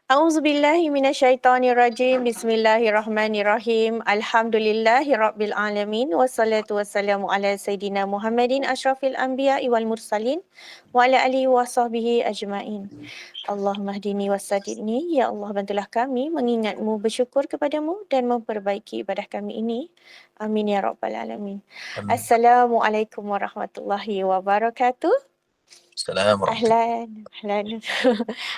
A'udzubillahi minasyaitonirrajim. Bismillahirrahmanirrahim. Alhamdulillahirabbil alamin wassalatu wassalamu ala sayidina Muhammadin asyrafil anbiya'i wal mursalin wa ala alihi wasahbihi ajmain. Allahumma hdini wasadidni. Ya Allah, bantulah kami mengingatmu, bersyukur kepadamu dan memperbaiki ibadah kami ini. Amin ya rabbal alamin. Amin. Assalamualaikum warahmatullahi wabarakatuh. Assalamualaikum. Ahlan.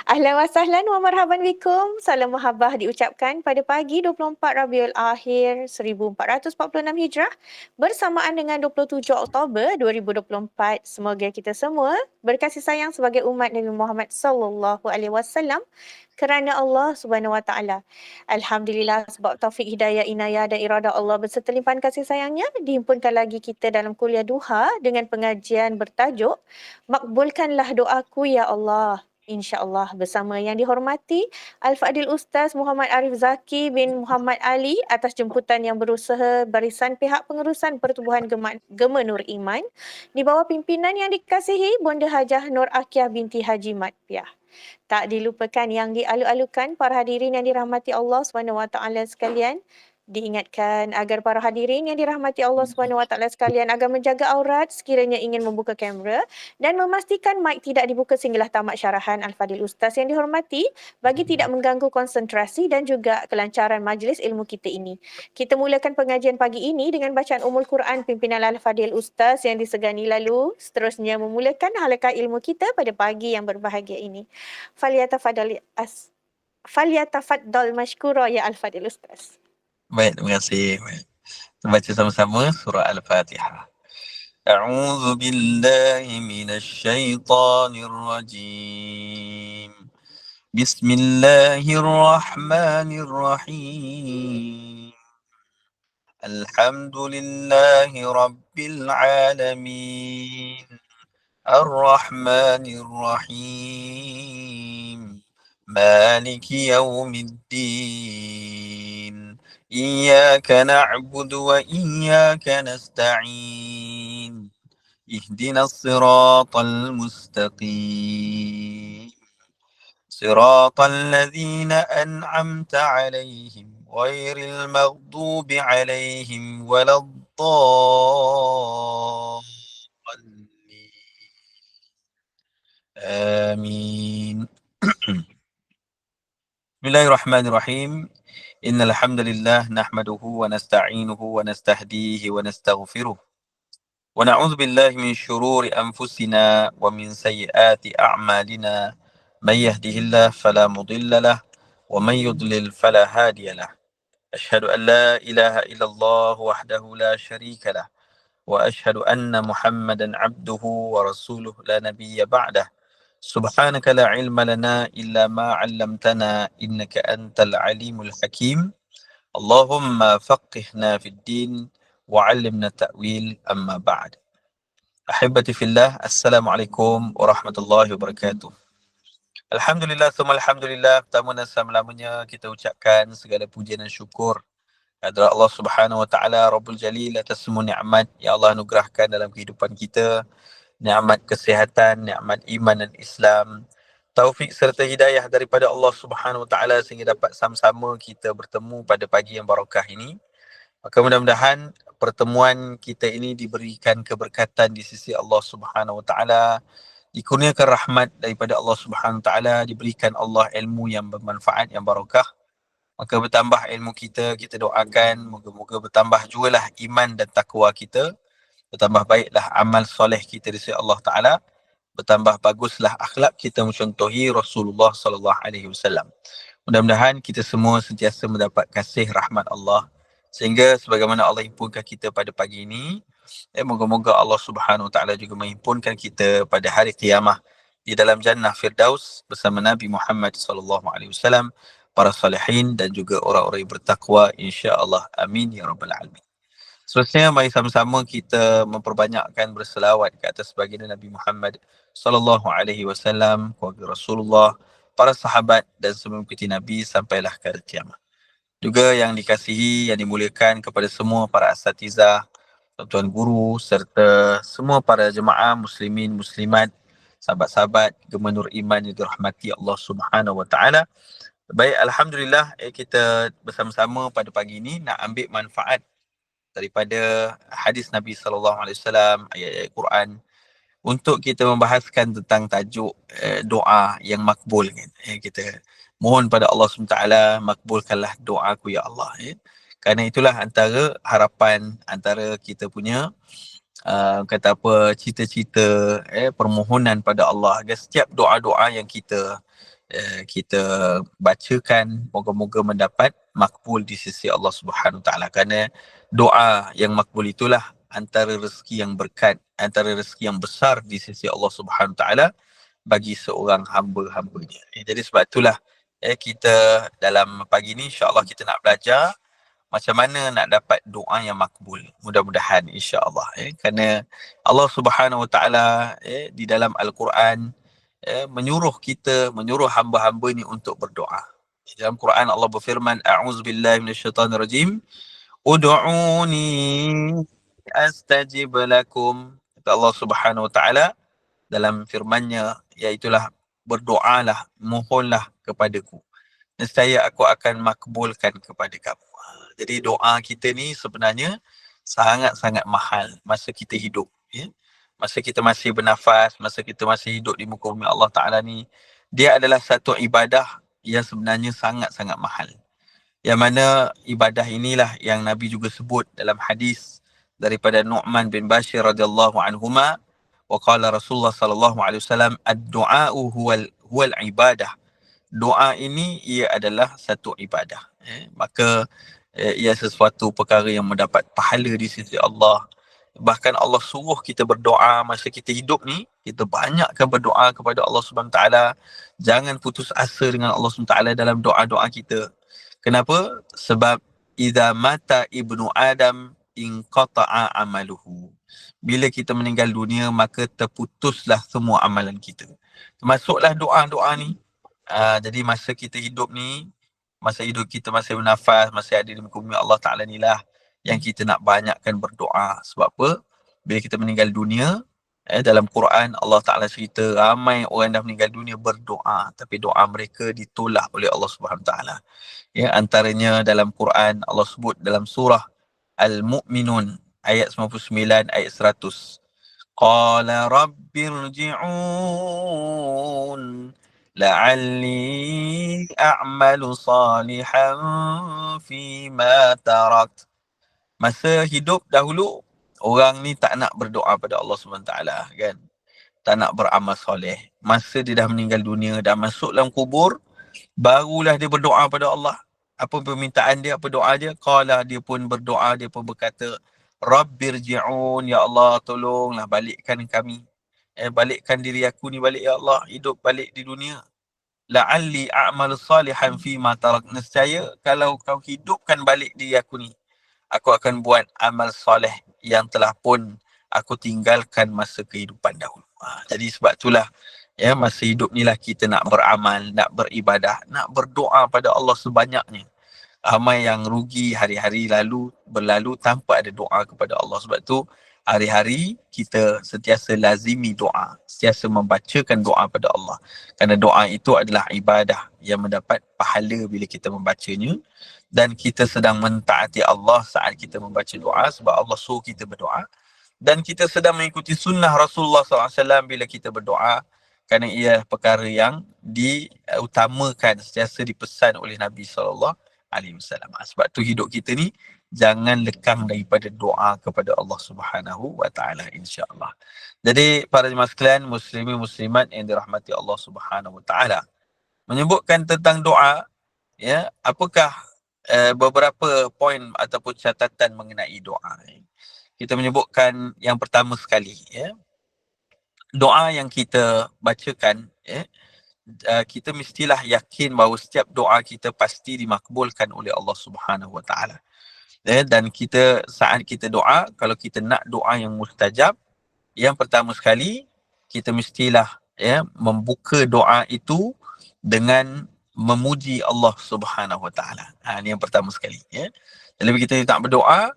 Ahlan wa sahlan wa marhaban bikum. Salam mahabbah diucapkan pada pagi 24 Rabiul Akhir 1446 Hijrah bersamaan dengan 27 Oktober 2024. Semoga kita semua berkasih sayang sebagai umat Nabi Muhammad sallallahu alaihi wasallam kerana Allah Subhanahu wa taala. Alhamdulillah sebab taufik hidayah inayah dan iradah Allah berserta limpahan kasih sayangnya dihimpunkan lagi kita dalam kuliah duha dengan pengajian bertajuk Makbulkanlah doaku ya Allah. InsyaAllah bersama yang dihormati Al-Fadil Ustaz Muhammad Arif Zaki bin Muhammad Ali atas jemputan yang berusaha barisan pihak pengurusan Pertubuhan Gema Nur Iman di bawah pimpinan yang dikasihi Bonda Hajah Nur Akiyah binti Haji Mat Piah. Tak dilupakan yang dialu-alukan para hadirin yang dirahmati Allah SWT sekalian. Diingatkan agar para hadirin yang dirahmati Allah SWT sekalian agar menjaga aurat sekiranya ingin membuka kamera dan memastikan mic tidak dibuka sehinggalah tamat syarahan Al-Fadil Ustaz yang dihormati bagi tidak mengganggu konsentrasi dan juga kelancaran majlis ilmu kita ini. Kita mulakan pengajian pagi ini dengan bacaan Ummul Quran pimpinan Al-Fadil Ustaz yang disegani, lalu seterusnya memulakan halaqah ilmu kita pada pagi yang berbahagia ini. Falyatafaddal mashkura ya Al-Fadil Ustaz. Baik, terima kasih. Baik. Kita baca sama-sama surah Al-Fatihah. A'udzu billahi minasyaitonir rajim. Bismillahirrahmanirrahim. Alhamdulillahi rabbil alamin. Ar-Rahmanir Rahim. Maliki yaumiddin. إياك نعبد وإياك نستعين اهدنا الصراط المستقيم صراط الذين أنعمت عليهم غير المغضوب عليهم ولا الضالين آمين. بسم الله الرحمن الرحيم. إن الحمد لله نحمده ونستعينه ونستهديه ونستغفره ونعوذ بالله من شرور أنفسنا ومن سيئات أعمالنا من يهده الله فلا مضل له ومن يضلل فلا هادي له أشهد أن لا إله إلا الله وحده لا شريك له وأشهد أن محمدا عبده ورسوله لا نبي بعده سبحانك لا علم لنا إلا ما علمتنا إنك أنت العليم الحكيم اللهم فقهنا في الدين وعلمنا التأويل أما بعد. أحبتي في الله, Assalamualaikum warahmatullahi wabarakatuh. Alhamdulillah, alhamdulillah. Pertama dan selama-lamanya kita ucapkan segala pujian dan syukur kepada Allah Subhanahu wa taala Rabbul Jalil atas semua nikmat yang Allah anugerahkan dalam kehidupan kita. Nikmat kesihatan, nikmat iman dan Islam, taufik serta hidayah daripada Allah Subhanahu Wa Taala sehingga dapat sama-sama kita bertemu pada pagi yang barakah ini. Maka mudah-mudahan pertemuan kita ini diberikan keberkatan di sisi Allah Subhanahu Wa Taala, dikurniakan rahmat daripada Allah Subhanahu Wa Taala, diberikan Allah ilmu yang bermanfaat, yang barakah. Maka bertambah ilmu kita, kita doakan moga-moga bertambah jugalah iman dan takwa kita, bertambah baiklah amal soleh kita di sisi Allah Ta'ala, bertambah baguslah akhlak kita mencontohi Rasulullah sallallahu alaihi wasallam. Mudah-mudahan kita semua sentiasa mendapat kasih rahmat Allah sehingga sebagaimana Allah himpunkan kita pada pagi ini, moga-moga Allah Subhanahu Wa Ta'ala juga menghimpunkan kita pada hari kiamah di dalam jannah Firdaus bersama Nabi Muhammad sallallahu alaihi wasallam, para salihin dan juga orang-orang yang bertakwa, insya-Allah. Amin ya rabbal alamin. Seterusnya, mari sama-sama kita memperbanyakkan berselawat ke atas baginda Nabi Muhammad sallallahu alaihi wasallam, keluarga Rasulullah, para sahabat dan semua mengikuti Nabi sampailah ke hari kiamat. Juga yang dikasihi, yang dimuliakan kepada semua para asatizah, tuan guru serta semua para jemaah muslimin muslimat, sahabat-sahabat Gema Nur Iman yang dirahmati Allah Subhanahu wa taala. Baik, alhamdulillah kita bersama-sama pada pagi ini nak ambil manfaat daripada hadis Nabi sallallahu alaihi wasallam, ayat-ayat Quran untuk kita membahaskan tentang tajuk doa yang makbul kan. Kita mohon pada Allah SWT, makbulkanlah doaku ya Allah. Kerana itulah antara harapan, antara kita punya kata apa, cita-cita, permohonan pada Allah agar setiap doa-doa yang kita bacakan moga-moga mendapat makbul di sisi Allah Subhanahu Wa Taala. Kerana doa yang makbul itulah antara rezeki yang berkat, antara rezeki yang besar di sisi Allah Subhanahu Wa Taala bagi seorang hamba-hambanya. Jadi sebab itulah kita dalam pagi ni insya-Allah kita nak belajar macam mana nak dapat doa yang makbul. Mudah-mudahan insya-Allah. Kerana Allah Subhanahu Wa Taala di dalam Al-Quran menyuruh hamba-hamba ni untuk berdoa. Di dalam Quran Allah berfirman, a'udzubillahi minasyaitanirrajim, ud'uni astajib lakum. Kata Allah Subhanahu Wa Taala dalam firman-Nya, iaitulah berdoalah, mohonlah kepadaku, nescaya aku akan makbulkan kepada kamu. Jadi doa kita ni sebenarnya sangat-sangat mahal masa kita hidup, masa kita masih bernafas, masa kita masih hidup di muka bumi Allah Ta'ala ni, dia adalah satu ibadah yang sebenarnya sangat-sangat mahal. Yang mana ibadah inilah yang Nabi juga sebut dalam hadis daripada Nu'man bin Bashir radhiyallahu anhuma, wa qala Rasulullah sallallahu alaihi wasallam, ad-du'a'u huwal ibadah. Doa ini ia adalah satu ibadah. Maka ia sesuatu perkara yang mendapat pahala di sisi Allah. Bahkan Allah suruh kita berdoa masa kita hidup ni, kita banyakkan berdoa kepada Allah Subhanahu Taala. Jangan putus asa dengan Allah Subhanahu Taala dalam doa-doa kita. Kenapa? Sebab idza mata ibnu Adam inqata'a amaluhu. Bila kita meninggal dunia, maka terputuslah semua amalan kita. Termasuklah doa-doa ni. Jadi masa kita hidup ni, masa hidup kita masih bernafas, masih ada di muka bumi Allah Ta'ala ni lah yang kita nak banyakkan berdoa. Sebab apa? Bila kita meninggal dunia, dalam Quran Allah Ta'ala cerita ramai orang dah meninggal dunia berdoa, tapi doa mereka ditolak oleh Allah Subhanahu Ta'ala. Antaranya dalam Quran Allah sebut dalam surah Al-Mu'minun ayat 99, ayat 100. Qala rabbirji'un la'alli a'malu salihan fima tarakt. Masa hidup dahulu, orang ni tak nak berdoa pada Allah SWT kan. Tak nak beramal soleh. Masa dia dah meninggal dunia, dah masuk dalam kubur, barulah dia berdoa pada Allah. Apa permintaan dia, apa doa dia? Qala, dia pun berdoa, dia pun berkata, Rabbirji'un, ya Allah tolonglah balikkan kami. Balikkan diri aku ni balik ya Allah, hidup balik di dunia. La'alli a'malu salihan fima tarak. Nescaya kalau kau hidupkan balik diri aku ni, aku akan buat amal soleh yang telah pun aku tinggalkan masa kehidupan dahulu. Jadi sebab itulah masa hidup ni lah kita nak beramal, nak beribadah, nak berdoa pada Allah sebanyaknya. Ramai yang rugi hari-hari berlalu tanpa ada doa kepada Allah. Sebab tu hari-hari kita sentiasa lazimi doa, sentiasa membacakan doa pada Allah. Kerana doa itu adalah ibadah yang mendapat pahala bila kita membacanya. Dan kita sedang mentaati Allah saat kita membaca doa, sebab Allah suruh kita berdoa. Dan kita sedang mengikuti sunnah Rasulullah SAW bila kita berdoa, kerana ia perkara yang diutamakan, sentiasa dipesan oleh Nabi SAW. Sebab tu hidup kita ni jangan lekang daripada doa kepada Allah Subhanahu Wa Taala, insya-Allah. Jadi para jemaah sekalian, muslimin muslimat yang dirahmati Allah Subhanahu Wa Taala, menyebutkan tentang doa, apakah beberapa poin ataupun catatan mengenai doa. Kita menyebutkan yang pertama sekali, doa yang kita bacakan, kita mestilah yakin bahawa setiap doa kita pasti dimakbulkan oleh Allah Subhanahu Wa Taala. Dan kita saat kita doa, kalau kita nak doa yang mustajab, yang pertama sekali kita mestilah membuka doa itu dengan memuji Allah Subhanahu Wa Taala. Ini yang pertama sekali. Jadi kita tak berdoa,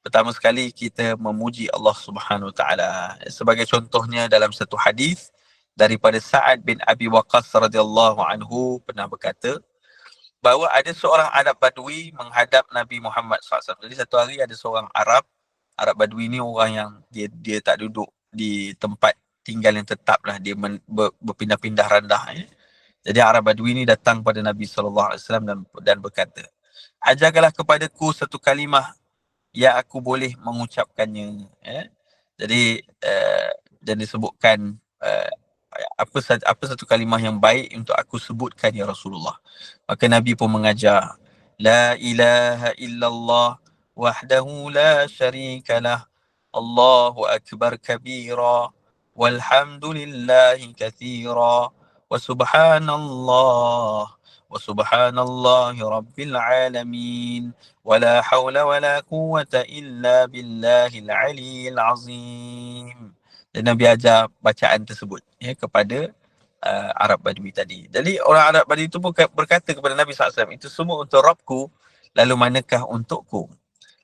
pertama sekali kita memuji Allah Subhanahu Wa Taala. Sebagai contohnya dalam satu hadis daripada Sa'ad bin Abi Waqqas radhiyallahu anhu pernah berkata, bahawa ada seorang Arab Badui menghadap Nabi Muhammad SAW. Jadi satu hari ada seorang Arab Badui ni orang yang dia tak duduk di tempat tinggal yang tetap lah, dia berpindah-pindah randah. Jadi Arab Badui ni datang pada Nabi SAW dan berkata, ajarkanlah kepadaku satu kalimah yang aku boleh mengucapkannya. Jadi dan disebutkan apa satu kalimah yang baik untuk aku sebutkan ya Rasulullah. Maka Nabi pun mengajar, la ilaha illallah wahdahu la syarika lah, Allahu akbar kabira, walhamdulillahi kathira, wa subhanallahi rabbil alamin, wa la hawla wa la quwwata illa billahil aliyyil azim. Dan Nabi ajar bacaan tersebut kepada Arab Badui tadi. Jadi orang Arab Badui itu pun berkata kepada Nabi SAW, itu semua untuk Rabbku, lalu manakah untukku?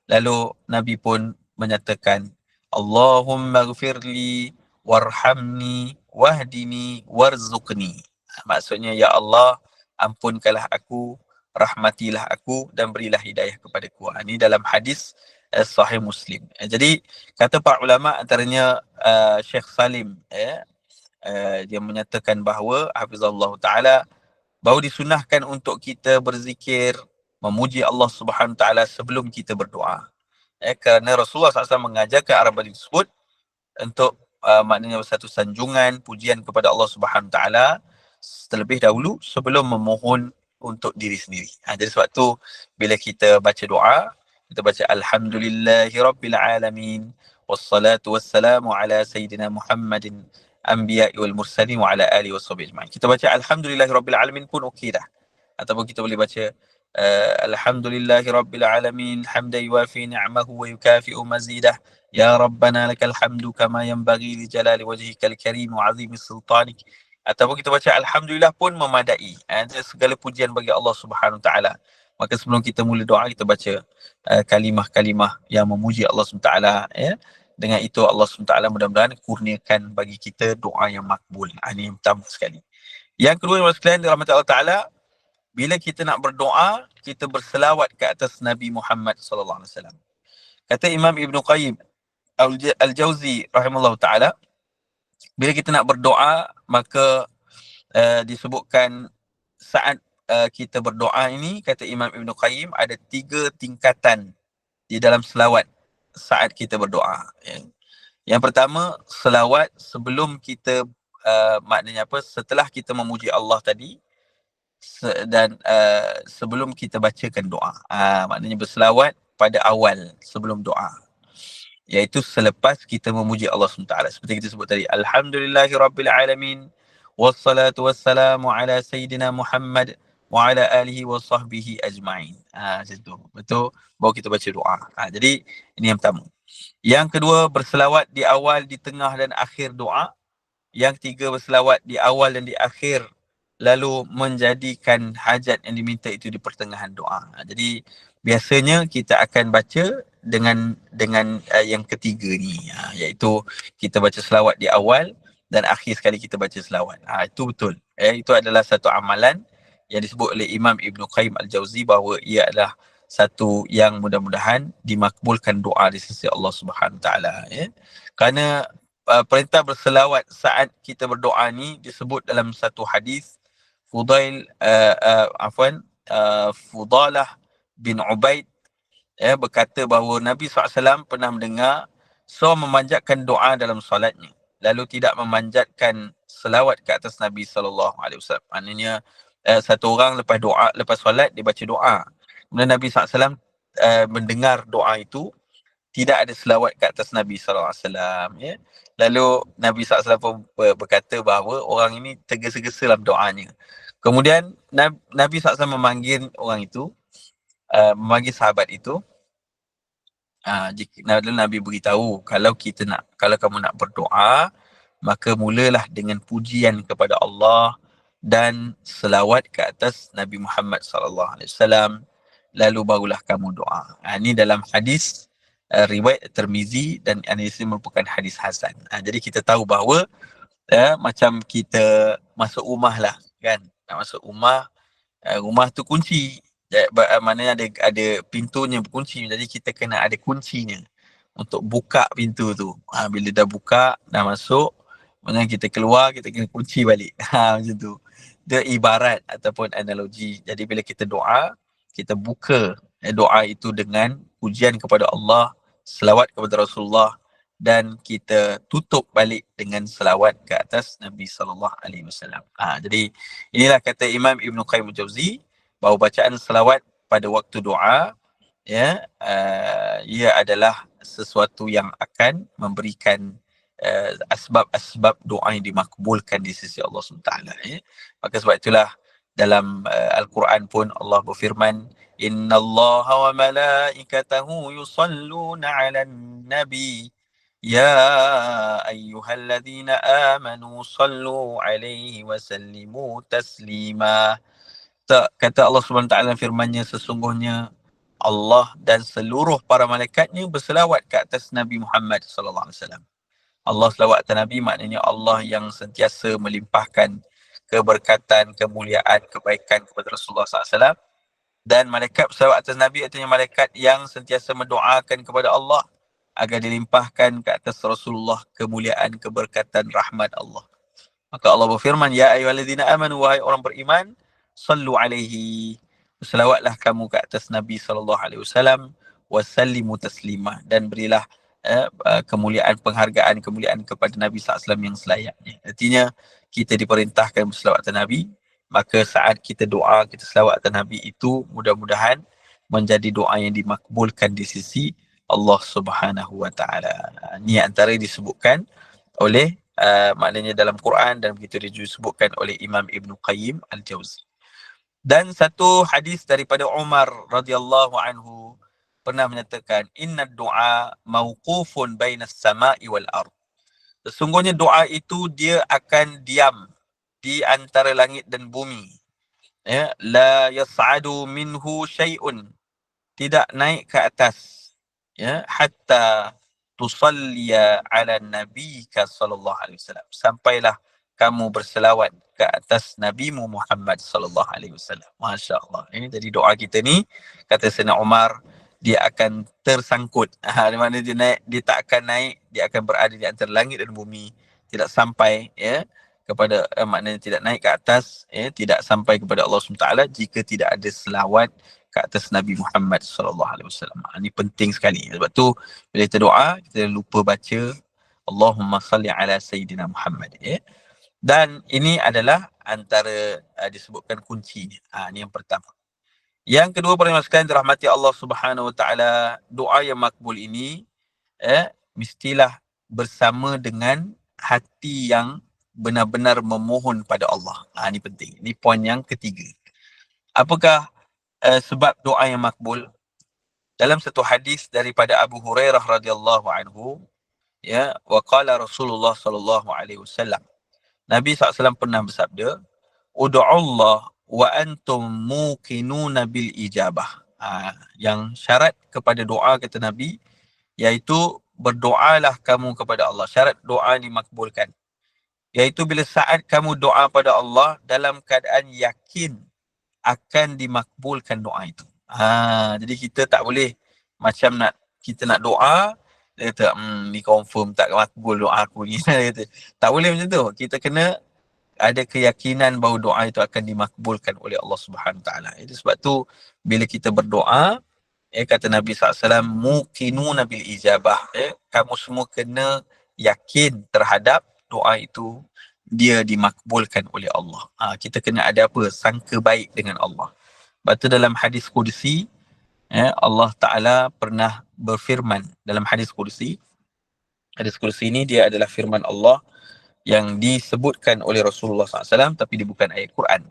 Lalu Nabi pun menyatakan, Allahumma ghafirli warhamni wahdini warzuqni. Maksudnya, ya Allah, ampunkanlah aku, rahmatilah aku dan berilah hidayah kepadaku. Ini dalam hadis Sahih Muslim. Jadi kata para ulama, antaranya Syekh Salim, dia menyatakan bahawa hafizallahu taala, bahawa disunahkan untuk kita berzikir memuji Allah Subhanahu taala sebelum kita berdoa. Kerana Rasulullah SAW mengajarkan Arab Badui tersebut untuk maknanya satu sanjungan pujian kepada Allah Subhanahu taala terlebih dahulu sebelum memohon untuk diri sendiri. Jadi sebab tu bila kita baca doa, kita baca alhamdulillahi rabbil alamin wassalatu wassalamu ala sayyidina Muhammadin anbiya'i wal mursalin wa ala alihi washabihi ajma'in. Kita baca alhamdulillahi rabbil alamin pun okey dah. Ataupun kita boleh baca alhamdulillahi rabbil alamin hamdan yuwafi ni'amahu wa yukafi'u mazidah, ya rabbana lakal hamdu kama yanbaghi li jalali wajhikal karim wa 'azimi sultanik. Ataupun kita baca alhamdulillah pun memadai. Segala pujian bagi Allah Subhanahu taala. Maka sebelum kita mula doa, kita baca kalimah-kalimah yang memuji Allah SWT. Dengan itu Allah SWT mudah-mudahan kurniakan bagi kita doa yang makbul. Ini yang pertama sekali. Yang kedua, sekalian dirahmati Allah Ta'ala, bila kita nak berdoa, kita berselawat ke atas Nabi Muhammad SAW. Kata Imam Ibn Qayyim Al-Jawzi rahimahullah ta'ala, bila kita nak berdoa, maka disebutkan saat kita berdoa ini, kata Imam Ibn Qayyim, ada 3 tingkatan di dalam selawat saat kita berdoa. Yang pertama, selawat sebelum kita, maknanya apa, setelah kita memuji Allah tadi dan sebelum kita bacakan doa. Maknanya berselawat pada awal sebelum doa, iaitu selepas kita memuji Allah SWT. Seperti kita sebut tadi, alhamdulillahi rabbil alamin wassalatu wassalamu ala sayyidina Muhammad wa ala alihi wa sahbihi ajma'in. Macam tu. Betul? Baru kita baca doa. Jadi ini yang pertama. Yang kedua, berselawat di awal, di tengah dan akhir doa. Yang ketiga, berselawat di awal dan di akhir, lalu menjadikan hajat yang diminta itu di pertengahan doa. Jadi biasanya kita akan baca dengan yang ketiga ni, iaitu kita baca selawat di awal dan akhir sekali kita baca selawat. Itu betul. Itu adalah satu amalan yang disebut oleh Imam Ibn Qayyim Al-Jawzi bahawa ia adalah satu yang mudah-mudahan dimakbulkan doa di sisi Allah Subhanahu taala. Kerana perintah berselawat saat kita berdoa ni disebut dalam satu hadis Fudalah bin Ubaid berkata bahawa Nabi SAW pernah mendengar seorang memanjatkan doa dalam solatnya, lalu tidak memanjatkan selawat ke atas Nabi SAW. Maknanya satu orang lepas solat dia baca doa, kemudian Nabi SAW mendengar doa itu, tidak ada selawat ke atas Nabi SAW. Lalu Nabi SAW pun berkata bahawa orang ini tergesa-gesa dalam doanya. Kemudian Nabi SAW memanggil orang itu, memanggil sahabat itu. Lalu Nabi beritahu, kalau kamu nak berdoa, maka mulalah dengan pujian kepada Allah dan selawat ke atas Nabi Muhammad SAW, lalu barulah kamu doa. Ini dalam hadis riwayat Tirmizi, dan ini merupakan hadis hasan. Jadi kita tahu bahawa macam kita masuk rumah lah kan, nak masuk rumah, rumah tu kunci. Maknanya ada pintunya berkunci. Jadi kita kena ada kuncinya untuk buka pintu tu. Bila dah buka, dah masuk, maknanya kita keluar, kita kena kunci balik. Macam tu. Dia ibarat ataupun analogi. Jadi bila kita doa, kita buka doa itu dengan pujian kepada Allah, selawat kepada Rasulullah, dan kita tutup balik dengan selawat ke atas Nabi SAW. Jadi inilah kata Imam Ibn Qayyim Al-Jauzi, bahawa bacaan selawat pada waktu doa, ia adalah sesuatu yang akan memberikan asbab-asbab doa yang dimakbulkan di sisi Allah SWT. Maka sebab itulah dalam Al-Quran pun Allah berfirman, Innallaha wa malaikatahu yusalluna 'alan nabi ya ayyuhalladzina amanu sallu 'alaihi wa sallimu taslima. Kata Allah SWT dalam firman-Nya, sesungguhnya Allah dan seluruh para malaikatnya berselawat ke atas Nabi Muhammad SAW. Allah selawat atas Nabi maknanya Allah yang sentiasa melimpahkan keberkatan, kemuliaan, kebaikan kepada Rasulullah SAW. Dan malaikat berselawat atas Nabi artinya malaikat yang sentiasa mendoakan kepada Allah agar dilimpahkan ke atas Rasulullah kemuliaan, keberkatan, rahmat Allah. Maka Allah berfirman, Ya ayyuhalladzina amanu, wahai orang beriman, sallu alaihi, berselawatlah kamu ke atas Nabi SAW, wasallimu taslima, dan berilah kemuliaan, penghargaan, kemuliaan kepada Nabi SAW yang selayaknya. Artinya kita diperintahkan berselawat atas Nabi, maka saat kita doa, kita selawat atas Nabi itu mudah-mudahan menjadi doa yang dimakbulkan di sisi Allah Subhanahu Wa Taala. Ini antara disebutkan oleh maknanya dalam Quran, dan begitu disebutkan oleh Imam Ibn Qayyim Al-Jauzi. Dan satu hadis daripada Umar radhiyallahu anhu pernah menyatakan, inna doa mauqufun bainas sama'i wal ard. Sesungguhnya doa itu dia akan diam di antara langit dan bumi. Ya, la yas'adu minhu syai'un, tidak naik ke atas, ya, hatta tusalliya ala nabiyika sallallahu alaihi wasallam, sampailah kamu berselawat ke atas Nabi Muhammad sallallahu alaihi wasallam. Masya-Allah. Ini jadi doa kita ni, kata Sayyidina Umar, dia akan tersangkut. Di mana dia naik, dia tak akan naik, dia akan berada di antara langit dan bumi, tidak sampai kepada maknanya tidak naik ke atas, tidak sampai kepada Allah SWT jika tidak ada selawat ke atas Nabi Muhammad SAW. Ini penting sekali. Sebab tu bila kita doa, kita lupa baca Allahumma salli ala Sayyidina Muhammad. Dan ini adalah antara disebutkan kunci. Ini yang pertama. Yang kedua, para sekalian dirahmati Allah Subhanahu Wa Taala, doa yang makbul ini mestilah bersama dengan hati yang benar-benar memohon pada Allah. Ini penting. Ini poin yang ketiga. Apakah sebab doa yang makbul? Dalam satu hadis daripada Abu Hurairah radhiyallahu anhu, wa qala Rasulullah sallallahu alaihi wasallam, Nabi SAW pernah bersabda, Udu'ullah wa antum muqinuna bil ijabah. Yang syarat kepada doa, kata Nabi, iaitu berdoalah kamu kepada Allah. Syarat doa dimakbulkan, iaitu bila saat kamu doa pada Allah dalam keadaan yakin akan dimakbulkan doa itu. Jadi kita tak boleh macam kita nak doa, dia kata, ni confirm tak makbul doa aku ni. Dia kata, tak boleh macam tu. Kita kena ada keyakinan bahawa doa itu akan dimakbulkan oleh Allah Subhanahu Wa Taala. Itu sebab tu bila kita berdoa, kata Nabi SAW, muqinuna bil ijabah. Kamu semua kena yakin terhadap doa itu dia dimakbulkan oleh Allah. Kita kena ada apa? Sangka baik dengan Allah. Sebab tu dalam hadis Qudsi, Allah Ta'ala pernah berfirman dalam hadis Qudsi. Hadis Qudsi ini dia adalah firman Allah yang disebutkan oleh Rasulullah SAW, tapi dia bukan ayat Quran.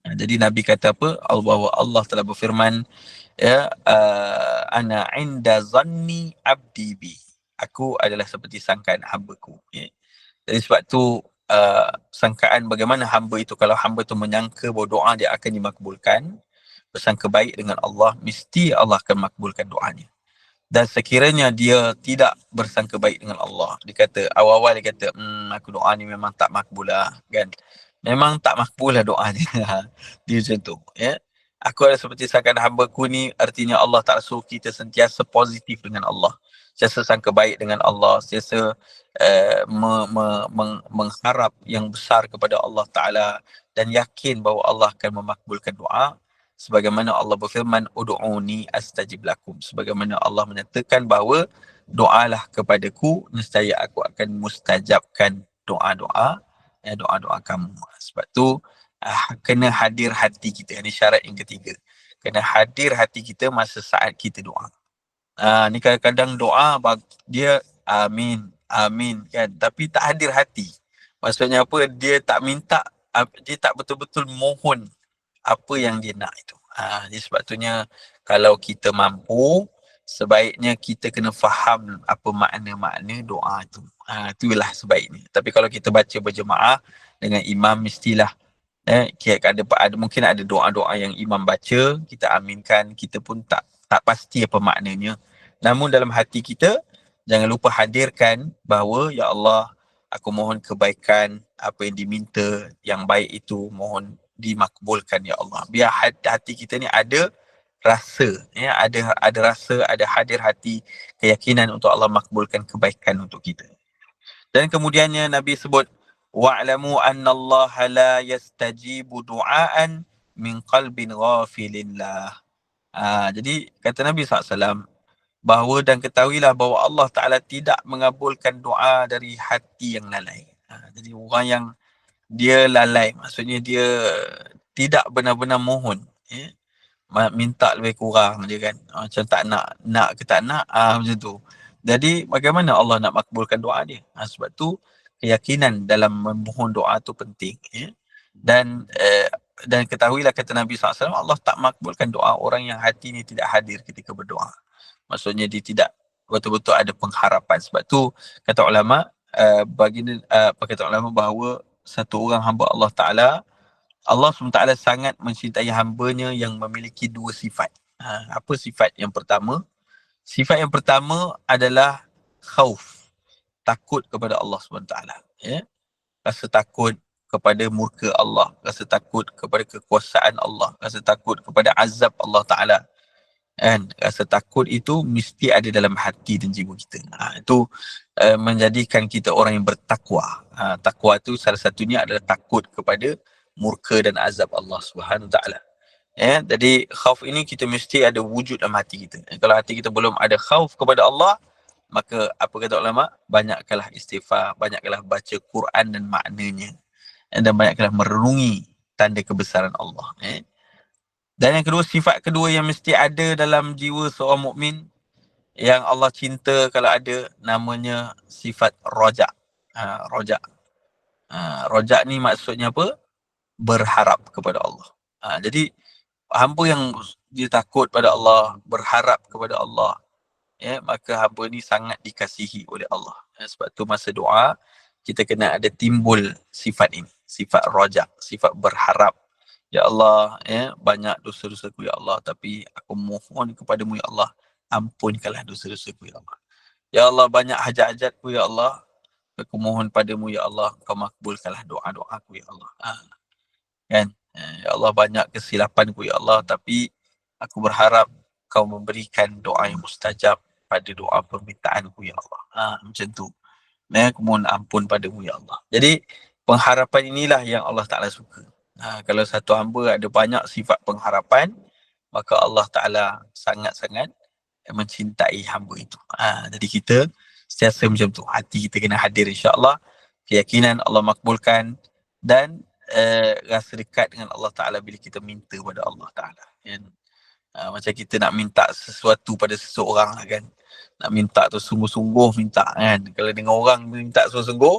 Jadi Nabi kata apa? Bahawa Allah telah berfirman, ana inda zanni abdi bi. Aku adalah seperti sangkaan hamba-Ku. Jadi sebab tu sangkaan bagaimana hamba itu, kalau hamba itu menyangka bahawa doa dia akan dimakbulkan, bersangka baik dengan Allah, mesti Allah akan makbulkan doanya. Dan sekiranya dia tidak bersangka baik dengan Allah, dia kata awal-awal dia kata aku doa ni memang tak makbul lah kan, memang tak makbul lah doanya. Dia macam tu. Ya. Aku ada seperti seakan hamba-Ku ni, artinya Allah Ta'ala suruh kita sentiasa positif dengan Allah. Sentiasa sangka baik dengan Allah. Sentiasa mengharap yang besar kepada Allah Ta'ala dan yakin bahawa Allah akan memakbulkan doa. Sebagaimana Allah berfirman, Udu'uni astajib lakum. Sebagaimana Allah menyatakan bahawa doalah kepadaku, nescaya aku akan mustajabkan doa-doa kamu. Sebab tu kena hadir hati kita. Ini syarat yang ketiga. Kena hadir hati kita masa saat kita doa. Ni kadang-kadang doa dia amin kan, tapi tak hadir hati. Maksudnya apa? Dia tak minta, dia tak betul-betul mohon apa yang dia nak itu. Jadi sebabnya kalau kita mampu, sebaiknya kita kena faham apa makna-makna doa itu. Itulah sebaiknya. Tapi kalau kita baca berjemaah dengan imam, mestilah mungkin ada doa-doa yang imam baca, kita aminkan, kita pun tak pasti apa maknanya. Namun dalam hati kita, jangan lupa hadirkan bahawa, ya Allah, aku mohon kebaikan, apa yang diminta yang baik itu mohon dimakbulkan, ya Allah. Biar hati kita ni ada rasa, ada rasa, ada hadir hati, keyakinan untuk Allah makbulkan kebaikan untuk kita. Dan kemudiannya Nabi sebut, wa'lamu anna Allah la yastajibu du'aan min qalbin ghafilillah. Jadi kata Nabi SAW, bahawa dan ketahuilah bahawa Allah Ta'ala tidak mengabulkan doa dari hati yang lalai. Jadi orang yang dia lalai, maksudnya dia tidak benar-benar mohon, minta lebih kurang je kan, macam tak nak ke tak nak, macam tu. Jadi bagaimana Allah nak makbulkan doa dia? Sebab tu keyakinan dalam memohon doa tu penting, dan ketahuilah kata Nabi SAW, Allah tak makbulkan doa orang yang hati ni tidak hadir ketika berdoa. Maksudnya dia tidak betul-betul ada pengharapan. Sebab tu kata ulama, kata ulama bahawa satu orang hamba Allah Ta'ala, Allah SWT sangat mencintai hambanya yang memiliki dua sifat. Apa sifat yang pertama? Sifat yang pertama adalah khauf, takut kepada Allah SWT. Rasa takut kepada murka Allah, rasa takut kepada kekuasaan Allah, rasa takut kepada azab Allah Ta'ala. Rasa takut itu mesti ada dalam hati dan jiwa kita. Itu menjadikan kita orang yang bertakwa. Takwa itu salah satunya adalah takut kepada murka dan azab Allah Subhanahu Wa Taala. Jadi khauf ini kita mesti ada wujud dalam hati kita. Kalau hati kita belum ada khauf kepada Allah, maka apa kata ulama? Banyakkanlah istighfar, banyakkanlah baca Quran dan maknanya, dan banyakkanlah merenungi tanda kebesaran Allah. Dan yang kedua, sifat kedua yang mesti ada dalam jiwa seorang mukmin yang Allah cinta kalau ada, namanya sifat rojak. Rojak. Rojak ni maksudnya apa? Berharap kepada Allah. Jadi hamba yang dia takut pada Allah, berharap kepada Allah, maka hamba ni sangat dikasihi oleh Allah. Sebab tu masa doa kita kena ada timbul sifat ini, sifat rojak, sifat berharap. Ya Allah, banyak dosa-dosaku ya Allah, tapi aku mohon kepadamu ya Allah, ampunkanlah dosa-dosaku ya Allah. Ya Allah, banyak hajat-hajatku ya Allah, aku mohon padamu ya Allah, kau makbulkanlah doa-doaku ya Allah. Kan? Ya Allah, banyak kesilapanku ya Allah, tapi aku berharap kau memberikan doa yang mustajab pada doa permintaanku ya Allah. Macam tu. Aku mohon ampun padamu ya Allah. Jadi pengharapan inilah yang Allah Ta'ala suka. Kalau satu hamba ada banyak sifat pengharapan, maka Allah Ta'ala sangat-sangat mencintai hamba itu. Jadi kita sentiasa macam tu. Hati kita kena hadir insya-Allah. Keyakinan Allah makbulkan dan rasa dekat dengan Allah Ta'ala bila kita minta pada Allah Ta'ala. Macam kita nak minta sesuatu pada seseorang kan. Nak minta tu sungguh-sungguh minta kan. Kalau dengan orang minta sungguh-sungguh,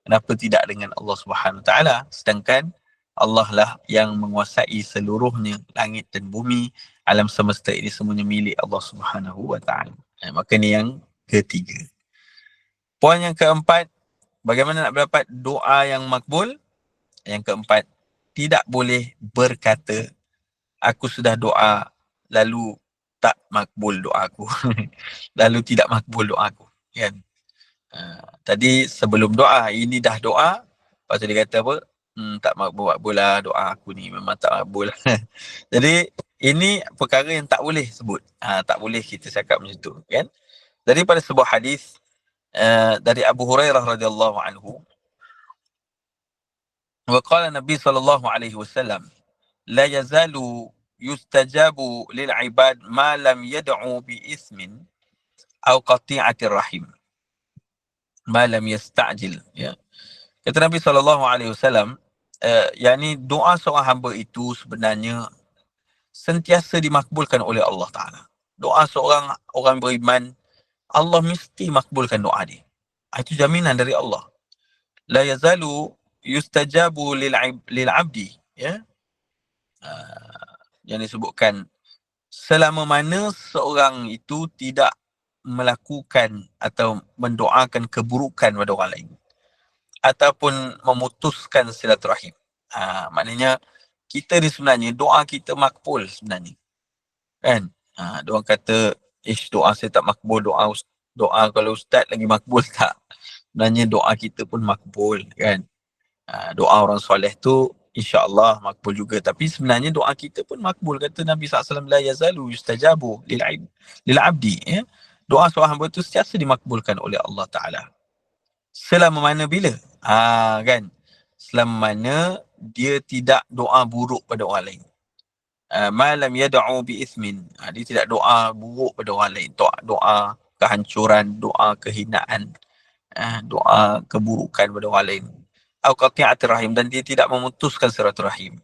kenapa tidak dengan Allah Subhanahu Wa Ta'ala? Sedangkan Allah lah yang menguasai seluruhnya, langit dan bumi, alam semesta ini semuanya milik Allah Subhanahu Wa Ta'ala. Maka ni yang ketiga. Poin yang keempat, bagaimana nak mendapat doa yang makbul? Yang keempat, tidak boleh berkata, aku sudah doa, lalu tak makbul doaku. Lalu tidak makbul doaku. Kan? Tadi sebelum doa, ini dah doa, lepas tu dia kata apa? Tak makbul lah doa aku ni, memang tak makbul. Jadi ini perkara yang tak boleh sebut. Tak boleh kita cakap macam tu, kan? Jadi pada sebuah hadis dari Abu Hurairah radhiyallahu anhu, wa qala Nabi sallallahu alaihi wasallam, la yazalu yustajabu lil ibad ma lam yad'u bi ismin aw qati'atir rahim, ma lam yasta'jil, ya. Kata Nabi SAW, yakni doa seorang hamba itu sebenarnya sentiasa dimakbulkan oleh Allah Ta'ala. Doa seorang orang beriman, Allah mesti makbulkan doa dia. Itu jaminan dari Allah. La yazalu yustajabu lil abdi, ya. Yang disebutkan, selama mana seorang itu tidak melakukan atau mendoakan keburukan pada orang lain ataupun memutuskan silaturahim. Maknanya kita ni sebenarnya doa kita makbul sebenarnya, kan? Diorang kata, doa saya tak makbul, doa kalau ustaz lagi makbul tak? Sebenarnya doa kita pun makbul, kan? Doa orang soleh tu insya-Allah makbul juga, tapi sebenarnya doa kita pun makbul. Kata Nabi SAW, la yazalu yustajabu lil abdi, ya? Doa seorang hamba tu sentiasa dimakbulkan oleh Allah Ta'ala. Selama mana bila? Kan? Selama mana dia tidak doa buruk pada orang lain. Malam yad'u bi ismin. Dia tidak doa buruk pada orang lain. Doa kehancuran, doa kehinaan, doa keburukan pada orang lain. Au qati'atir rahim, dan dia tidak memutuskan silaturahim.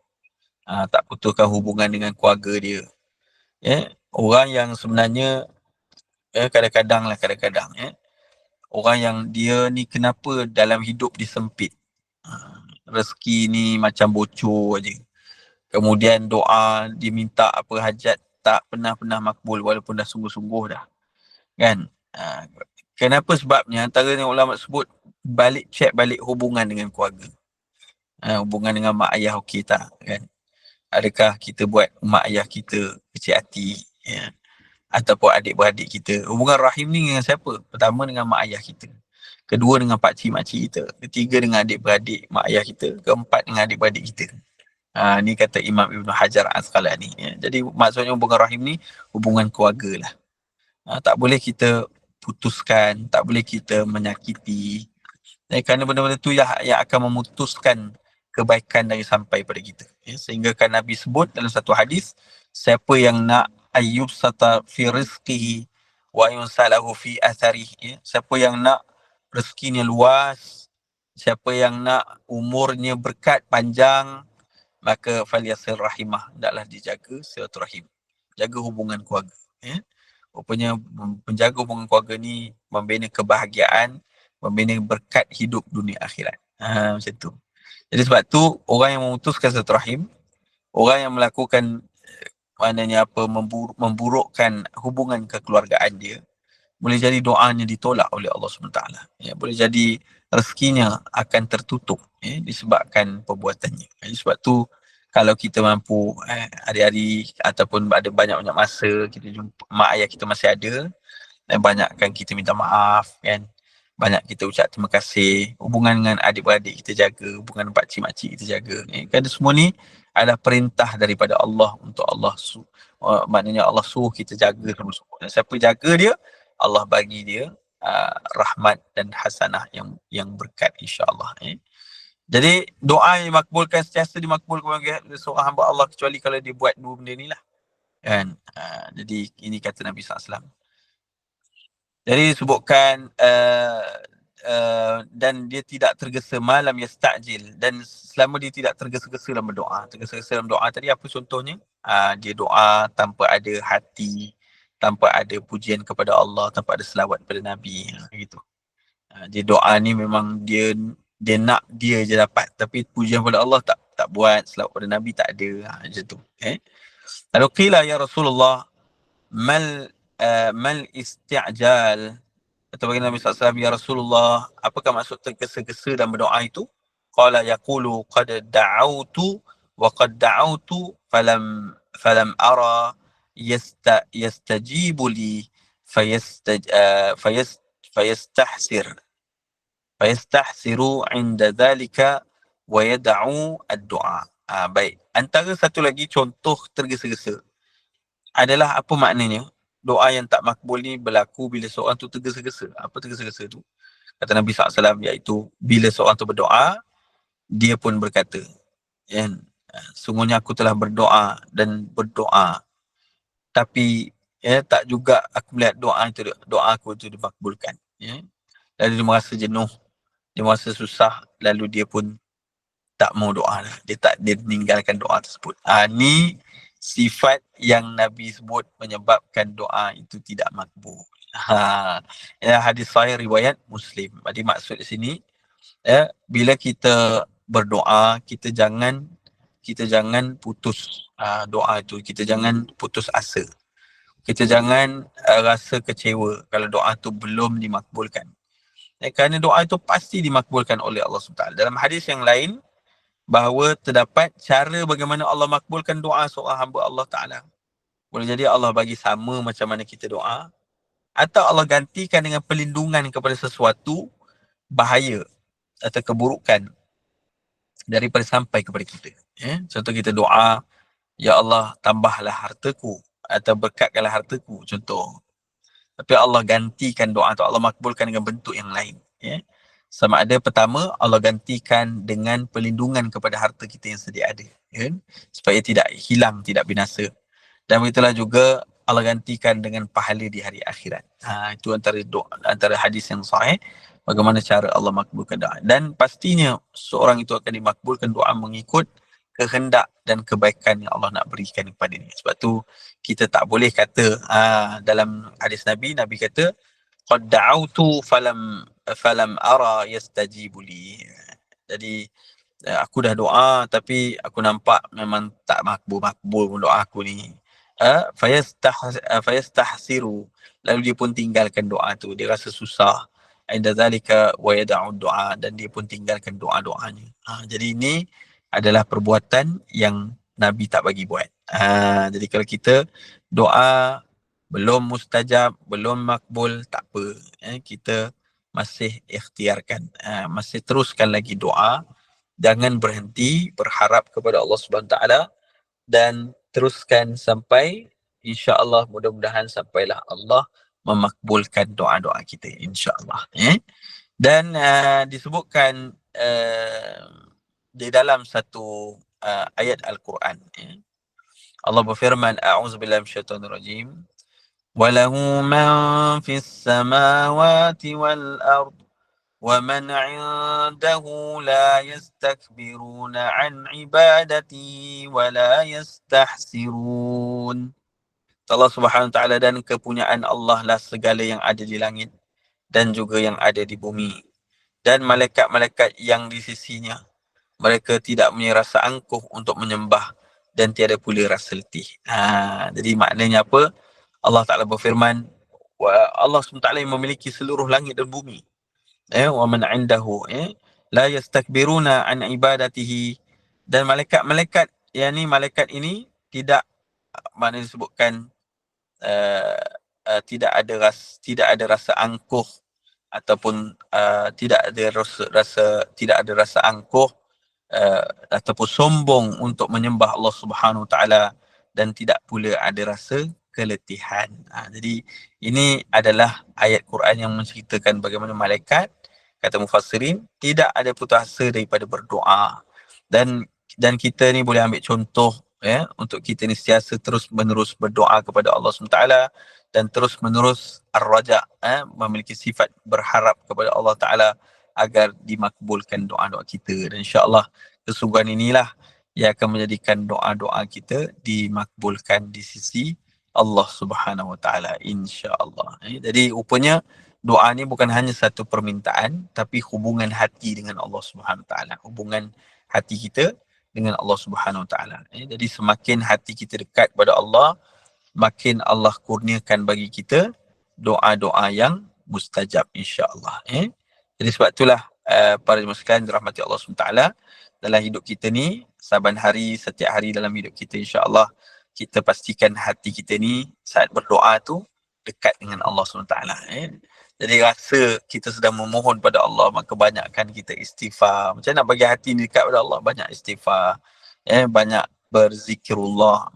Tak putuskan hubungan dengan keluarga dia. Ya, orang yang sebenarnya kadang-kadang, orang yang dia ni kenapa dalam hidup dia sempit. Rezeki ni macam bocor aje. Kemudian doa dia minta apa hajat tak pernah makbul walaupun dah sungguh-sungguh dah. Kan? Kenapa? Sebabnya antaranya ulama sebut check balik hubungan dengan keluarga. Hubungan dengan mak ayah okey tak, kan? Adakah kita buat mak ayah kita kecil hati, ya? Ataupun adik-beradik kita. Hubungan rahim ni dengan siapa? Pertama dengan mak ayah kita. Kedua dengan pakcik makcik kita. Ketiga dengan adik-beradik mak ayah kita. Keempat dengan adik-beradik kita. Ni kata Imam Ibn Hajar Asqalani, ya. Jadi maksudnya hubungan rahim ni hubungan keluarga lah. Tak boleh kita putuskan, tak boleh kita menyakiti. Kerana benda-benda tu yang akan memutuskan kebaikan dari sampai pada kita. Ya, sehingga kan Nabi sebut dalam satu hadis, siapa yang nak ayyub sata fi rizqihi wa yunsalahu fi atharihi, ya, siapa yang nak rezekinya luas, siapa yang nak umurnya berkat panjang, maka falyasir rahimah, hendaklah dijaga silaturahim, jaga hubungan keluarga, ya. Rupanya menjaga hubungan keluarga ni membina kebahagiaan, membina berkat hidup dunia akhirat. Macam tu. Jadi sebab tu orang yang memutuskan silaturahim, orang yang melakukan maknanya apa, memburukkan hubungan kekeluargaan dia, boleh jadi doanya ditolak oleh Allah SWT. Ya, boleh jadi rezekinya akan tertutup, ya, disebabkan perbuatannya. Jadi sebab tu kalau kita mampu hari-hari ataupun ada banyak-banyak masa kita jumpa mak ayah kita masih ada, dan banyakkan kita minta maaf, kan? Banyak kita ucap terima kasih. Hubungan dengan adik-beradik kita jaga, hubungan pakcik makcik kita jaga. Kerana semua ni adalah perintah daripada Allah untuk Allah maknanya Allah suruh kita jaga semua. Dan siapa jaga dia, Allah bagi dia rahmat dan hasanah yang berkat, insya-Allah. Jadi doa yang dimakbulkan sentiasa dimakbulkan oleh seorang hamba Allah, kecuali kalau dia buat dua benda ni lah, kan? Jadi ini kata Nabi SAW. Jadi sebutkan dan dia tidak tergesa, malam yasta'jil, dan selama dia tidak tergesa-gesa dalam berdoa. Tergesa-gesa dalam doa tadi apa contohnya? Dia doa tanpa ada hati, tanpa ada pujian kepada Allah, tanpa ada selawat kepada Nabi, gitu. Dia doa ni memang dia nak dia je dapat, tapi pujian kepada Allah tak buat, selawat kepada Nabi tak ada, macam tu. Lalu qila ya Rasulullah mal isti'jal, kata bagi Nabi SAW, ya Rasulullah, apakah maksud tergesa-gesa dalam berdoa itu? Qala yaqulu qad da'autu wa qad da'autu falam ara yastajibu li fayastahsiru 'inda dhalika wa yad'u ad-du'a. Baik. Antara satu lagi contoh tergesa-gesa adalah apa maknanya? Doa yang tak makbul ni berlaku bila seorang tu tergesa-gesa. Apa tergesa-gesa tu? Kata Nabi SAW, iaitu bila seorang tu berdoa, dia pun berkata, kan, sungguhnya aku telah berdoa dan berdoa, tapi tak juga aku melihat doa aku itu dimakbulkan. Lalu dia merasa jenuh, dia merasa susah, lalu dia pun tak mau doa lah. Dia meninggalkan doa tersebut. Ni sifat yang Nabi sebut menyebabkan doa itu tidak makbul. Hadis sahih riwayat Muslim. Jadi maksud di sini, bila kita berdoa, kita jangan putus doa itu. Kita jangan putus asa. Kita jangan rasa kecewa kalau doa itu belum dimakbulkan. Kerana doa itu pasti dimakbulkan oleh Allah SWT. Dalam hadis yang lain, bahawa terdapat cara bagaimana Allah makbulkan doa seorang hamba Allah Ta'ala. Boleh jadi Allah bagi sama macam mana kita doa, atau Allah gantikan dengan perlindungan kepada sesuatu bahaya atau keburukan daripada sampai kepada kita. Contoh kita doa, ya Allah tambahlah hartaku atau berkatkanlah hartaku, contoh. Tapi Allah gantikan doa tu, Allah makbulkan dengan bentuk yang lain. Sama ada pertama, Allah gantikan dengan perlindungan kepada harta kita yang sedia ada, supaya tidak hilang, tidak binasa. Dan begitulah juga Allah gantikan dengan pahala di hari akhirat. Itu antara hadis yang sahih, bagaimana cara Allah makbulkan doa. Dan pastinya seorang itu akan dimakbulkan doa mengikut kehendak dan kebaikan yang Allah nak berikan kepadanya. Sebab tu kita tak boleh kata, dalam hadis Nabi kata, qad da'autu falam ara yastajibu li. Jadi aku dah doa tapi aku nampak memang tak makbul doa aku ni. Fayastahsiru, lalu dia pun tinggalkan doa tu. Dia rasa susah. Inda zalika wa yada'u doa, dan dia pun tinggalkan doa-doanya. Jadi ini adalah perbuatan yang Nabi tak bagi buat. Jadi kalau kita doa belum mustajab, belum makbul, tak apa. Kita masih ikhtiarkan. Masih teruskan lagi doa. Jangan berhenti berharap kepada Allah SWT, dan teruskan sampai insya-Allah, mudah-mudahan sampailah Allah memakbulkan doa-doa kita, insya-Allah. Dan disebutkan di dalam satu ayat Al-Quran, Allah berfirman, a'udzubillahi minasyaitonirrajim, walahu man fis samawati wal ard wa man 'indahu la yastakbiruna 'an ibadati wa la yastahsirun. Allah Subhanahu Wa Taala, dan kepunyaan Allah lah segala yang ada di langit dan juga yang ada di bumi, dan malaikat-malaikat yang di sisinya. Mereka tidak punya rasa angkuh untuk menyembah, dan tiada pula rasa letih. Jadi maknanya apa? Allah Ta'ala berfirman, Allah SWT yang memiliki seluruh langit dan bumi. Wa man 'indahu la yastakbiruna an ibadatihi, dan malaikat-malaikat, yakni malaikat ini tidak, maknanya disebutkan tidak ada rasa angkuh, ataupun tidak ada rasa angkuh ataupun sombong untuk menyembah Allah Subhanahu Wa Taala, dan tidak pula ada rasa keletihan. Jadi ini adalah ayat Quran yang menceritakan bagaimana malaikat, kata mufassirin, tidak ada putus asa daripada berdoa. Dan kita ni boleh ambil contoh, untuk kita ni sentiasa terus menerus berdoa kepada Allah SWT, dan terus menerus ar-raja, memiliki sifat berharap kepada Allah Ta'ala agar dimakbulkan doa-doa kita. Dan insya-Allah kesungguhan inilah yang akan menjadikan doa-doa kita dimakbulkan di sisi Allah Subhanahu Wa Taala, insya-Allah. Jadi rupanya doa ni bukan hanya satu permintaan, tapi hubungan hati dengan Allah Subhanahu Wa Taala, hubungan hati kita dengan Allah Subhanahu Wa Taala. Jadi semakin hati kita dekat kepada Allah, makin Allah kurniakan bagi kita doa-doa yang mustajab, insya-Allah. Jadi sebab itulah para jemaah sekalian dirahmati Allah SWT, dalam hidup kita ni, saban hari, setiap hari dalam hidup kita, insya-Allah kita pastikan hati kita ni saat berdoa tu dekat dengan Allah SWT. Jadi rasa kita sedang memohon pada Allah, maka banyakkan kita istighfar. Macam nak bagi hati ni dekat pada Allah, banyak istighfar. Banyak berzikrullah,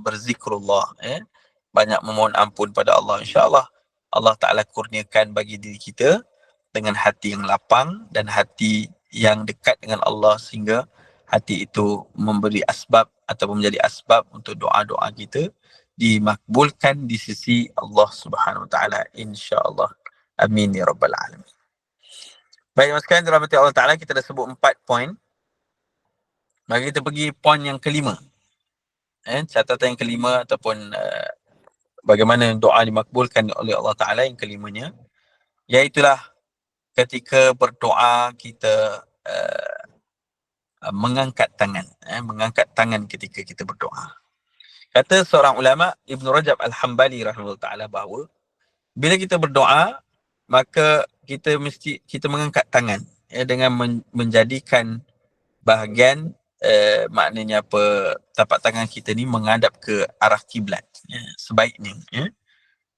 banyak memohon ampun pada Allah. InsyaAllah Allah Ta'ala kurniakan bagi diri kita dengan hati yang lapang dan hati yang dekat dengan Allah, sehingga hati itu memberi asbab ataupun menjadi asbab untuk doa-doa kita dimakbulkan di sisi Allah Subhanahu Wa Ta'ala, insya-Allah. Amin ya rabbal alamin. Baik, mas sekalian dirahmati Allah Ta'ala, kita dah sebut 4 poin. Mari kita pergi poin yang kelima. Catatan yang kelima ataupun bagaimana doa dimakbulkan oleh Allah Ta'ala yang kelimanya, iaitulah ketika berdoa kita mengangkat tangan. Mengangkat tangan ketika kita berdoa. Kata seorang ulama, Ibn Rajab Al-Hambali rahimahullah ta'ala, bahawa bila kita berdoa, maka kita mengangkat tangan, dengan menjadikan bahagian maknanya apa, tapak tangan kita ni menghadap ke arah kiblat, sebaiknya,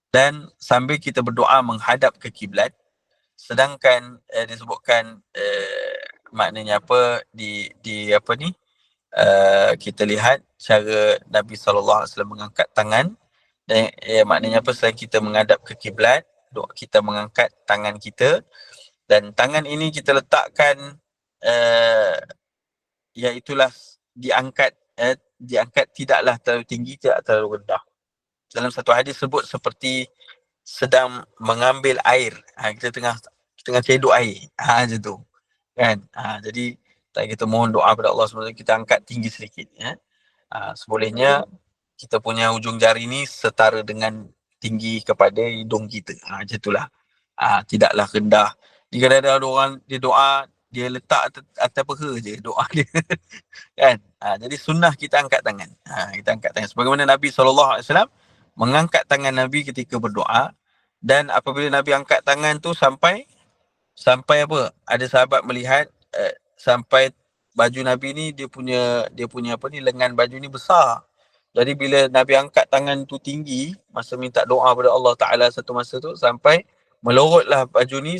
dan sambil kita berdoa menghadap ke kiblat. Sedangkan disebutkan maknanya apa di apa ni, kita lihat cara Nabi SAW mengangkat tangan, dan maknanya apa, selain kita menghadap ke kiblat, doa kita mengangkat tangan kita, dan tangan ini kita letakkan iaitulah diangkat tidaklah terlalu tinggi, tidak terlalu rendah. Dalam satu hadis sebut seperti sedang mengambil air, kita tengah cedok air, macam tu kan. Jadi kita mohon doa pada Allah SWT, kita angkat tinggi sedikit, sebolehnya kita punya ujung jari ni setara dengan tinggi kepada hidung kita, macam itulah. Tidaklah rendah. Jika ada orang dia doa, dia letak atas peha je doa dia kan. Jadi sunnah kita angkat tangan. Kita angkat tangan sebagaimana Nabi SAW mengangkat tangan Nabi ketika berdoa. Dan apabila Nabi angkat tangan tu sampai apa, ada sahabat melihat sampai baju Nabi ni dia punya apa ni, lengan baju ni besar. Jadi bila Nabi angkat tangan tu tinggi masa minta doa pada Allah Ta'ala satu masa tu, sampai melorotlah baju ni,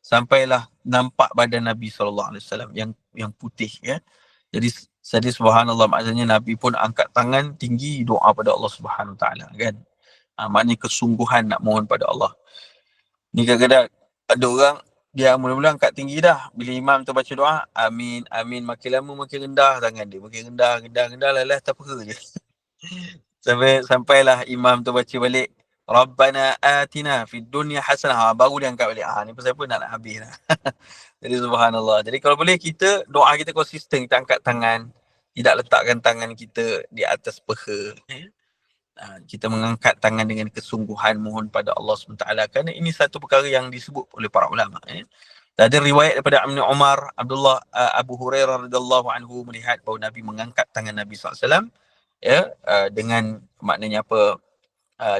sampailah nampak badan Nabi SAW yang putih, Jadi subhanallah, maksudnya Nabi pun angkat tangan tinggi doa pada Allah Subhanahu Ta'ala, kan. Maknanya kesungguhan nak mohon pada Allah. Ni kadang-kadang ada orang dia mula-mula angkat tinggi dah, bila imam tu baca doa, amin, amin, makin lama makin rendah tangan dia, makin rendah, lalah tak apa je. Sampailah imam tu baca balik, Rabbana atina fid dunya hasanah, baru dia angkat balik. Ni pasal apa nak habis dah. Jadi subhanallah. Jadi kalau boleh kita, doa kita konsisten, kita angkat tangan, tidak letakkan tangan kita di atas peha. Kita mengangkat tangan dengan kesungguhan mohon pada Allah SWT, kerana ini satu perkara yang disebut oleh para ulama. Ada riwayat daripada Ibn Umar, Abdullah, Abu Hurairah radhiyallahu anhu melihat bahawa Nabi mengangkat tangan Nabi SAW, dengan maknanya apa,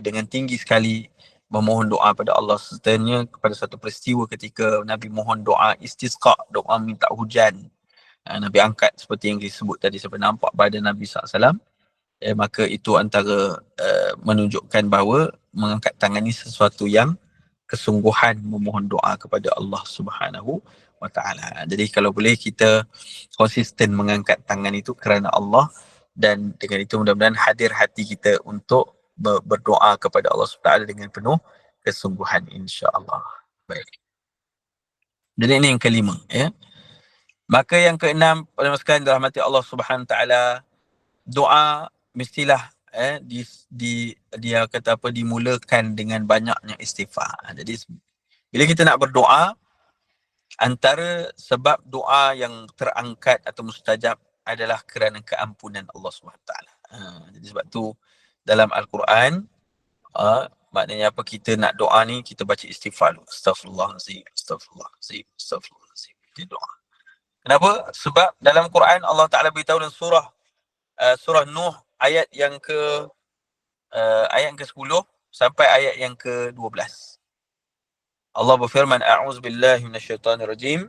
dengan tinggi sekali memohon doa pada Allah. Sertanya kepada satu peristiwa ketika Nabi mohon doa istisqa, doa minta hujan, Nabi angkat seperti yang disebut tadi sampai nampak badan Nabi SAW. Maka itu antara menunjukkan bahawa mengangkat tangan ni sesuatu yang kesungguhan memohon doa kepada Allah Subhanahu Wa Ta'ala. Jadi kalau boleh kita konsisten mengangkat tangan itu kerana Allah, dan dengan itu mudah-mudahan hadir hati kita untuk berdoa kepada Allah SWT dengan penuh kesungguhan, insya-Allah. Baik. Jadi ini yang kelima, Maka yang keenam, pada sekalian dirahmati Allah Subhanahu Wa Ta'ala, doa mestilah dia kata apa, dimulakan dengan banyaknya istighfar. Jadi bila kita nak berdoa, antara sebab doa yang terangkat atau mustajab adalah kerana keampunan Allah SWT. Jadi sebab tu dalam Al-Quran, maknanya apa, kita nak doa ni kita baca istighfar dulu. Astaghfirullahalazim, astaghfirullahalazim, astaghfirullahalazim. Kita doa. Kenapa? Sebab dalam Quran Allah Ta'ala beritahu dalam surah Nuh ayat yang ke-10 sampai ayat yang ke-12. Allah berfirman, a'udzubillahi minasyaitonirrajim.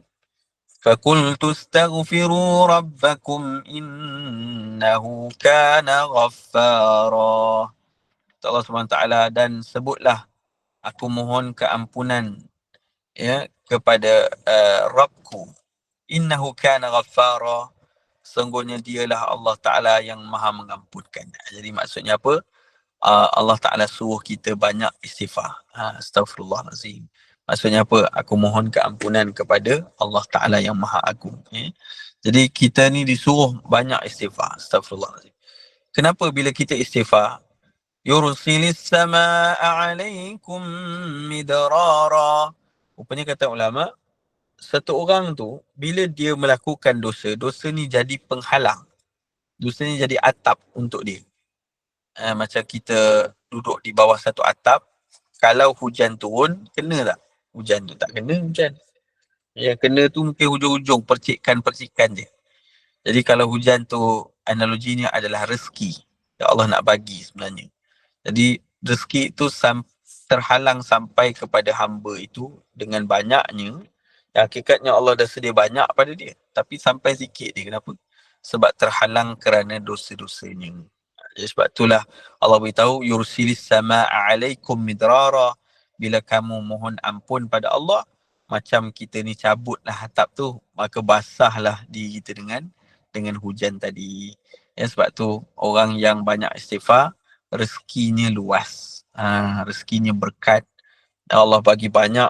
Faqultu astaghfiru rabbakum innahu kana ghaffara. Allah SWT, dan sebutlah, aku mohon keampunan ya kepada Rabbku, innahu kana ghaffara, sungguhnya dialah Allah Ta'ala yang maha mengampunkan. Jadi maksudnya apa? Allah Ta'ala suruh kita banyak istighfar. Astaghfirullahalazim. Maksudnya apa? Aku mohon keampunan kepada Allah Ta'ala yang maha agung. Jadi kita ni disuruh banyak istighfar. Astaghfirullahalazim. Kenapa bila kita istighfar? Yursilis sama'a alaikum midrara. Rupanya kata ulama, satu orang tu bila dia melakukan dosa, dosa ni jadi penghalang. Dosa ni jadi atap untuk dia. Macam kita duduk di bawah satu atap, kalau hujan turun, kena tak hujan tu? Tak kena hujan. Yang kena tu mungkin hujung-hujung, percikan-percikan je. Jadi kalau hujan tu, analoginya adalah rezeki yang Allah nak bagi sebenarnya. Jadi rezeki itu terhalang sampai kepada hamba itu dengan banyaknya. Yang hakikatnya Allah dah sedia banyak pada dia, tapi sampai sikit dia. Kenapa? Sebab terhalang kerana dosa-dosanya. Jadi sebab itulah Allah beritahu, yursilis sama'a alaikum midrara. Bila kamu mohon ampun pada Allah, macam kita ni cabutlah atap tu, maka basahlah diri kita dengan hujan tadi. Ya, sebab tu orang yang banyak istighfar, rezekinya luas. Rezekinya berkat. Allah bagi banyak,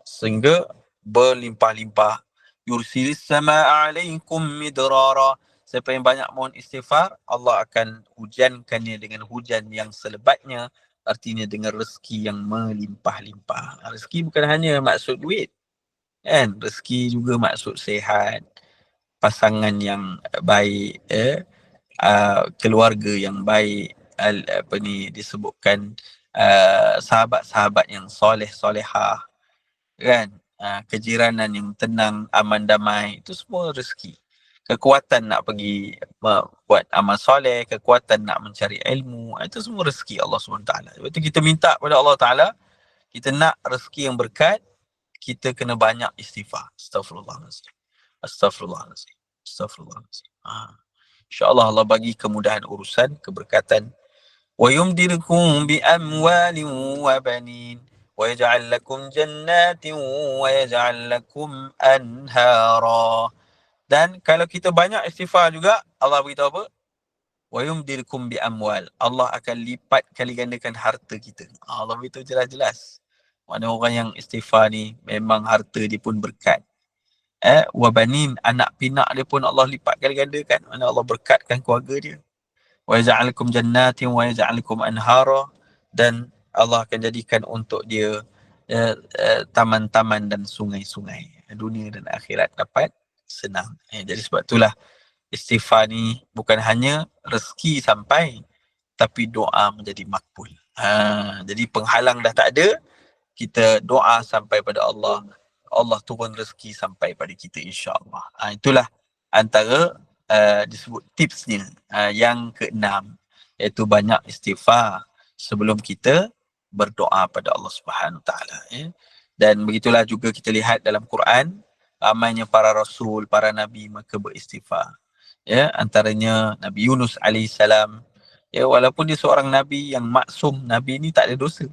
sehingga berlimpah-limpah. Yursilis sama'a alaikum midrara. Siapa yang banyak mohon istighfar, Allah akan hujankannya dengan hujan yang selebatnya, artinya dengan rezeki yang melimpah-limpah. Rezeki bukan hanya maksud duit, kan? Rezeki juga maksud sehat, pasangan yang baik, keluarga yang baik, disebutkan sahabat-sahabat yang soleh-solehah, kan? Kejiranan yang tenang, aman, damai, itu semua rezeki. Kekuatan nak pergi buat amal soleh, kekuatan nak mencari ilmu, itu semua rezeki Allah SWT. Sebab itu kita minta pada Allah Ta'ala, kita nak rezeki yang berkat, kita kena banyak istighfar. Astaghfirullahaladzim. Astaghfirullahaladzim. Astaghfirullahaladzim. InsyaAllah Allah bagi kemudahan urusan, keberkatan. Wa yumdidukum bi amwalin wa banin wa yaj'al lakum jannatin wa yaj'al lakum anhara. Dan kalau kita banyak istighfar juga, Allah beritahu apa? Wa yumdidukum bi amwal. Allah akan lipat kali gandakan harta kita. Allah beritahu jelas-jelas. Mana orang yang istighfar ni memang harta dia pun berkat. Wa banin, anak pinak dia pun Allah lipat kali gandakan. Mana Allah berkatkan keluarga dia. Wa yaj'alukum jannatin wa yaj'alukum anhara, dan Allah akan jadikan untuk dia taman-taman dan sungai-sungai. Dunia dan akhirat dapat senang. Jadi sebab itulah istighfar ni bukan hanya rezeki sampai, tapi doa menjadi makbul. Jadi penghalang dah tak ada, kita doa sampai pada Allah, Allah turun rezeki sampai pada kita, insya-Allah. Itulah antara disebut tipsnya. Yang keenam, iaitu banyak istighfar sebelum kita berdoa pada Allah Subhanahu Taala. Dan begitulah juga kita lihat dalam Quran, ramainya para rasul, para nabi maka beristighfar. Antaranya Nabi Yunus alaihissalam. Walaupun dia seorang nabi yang maksum, nabi ni tak ada dosa.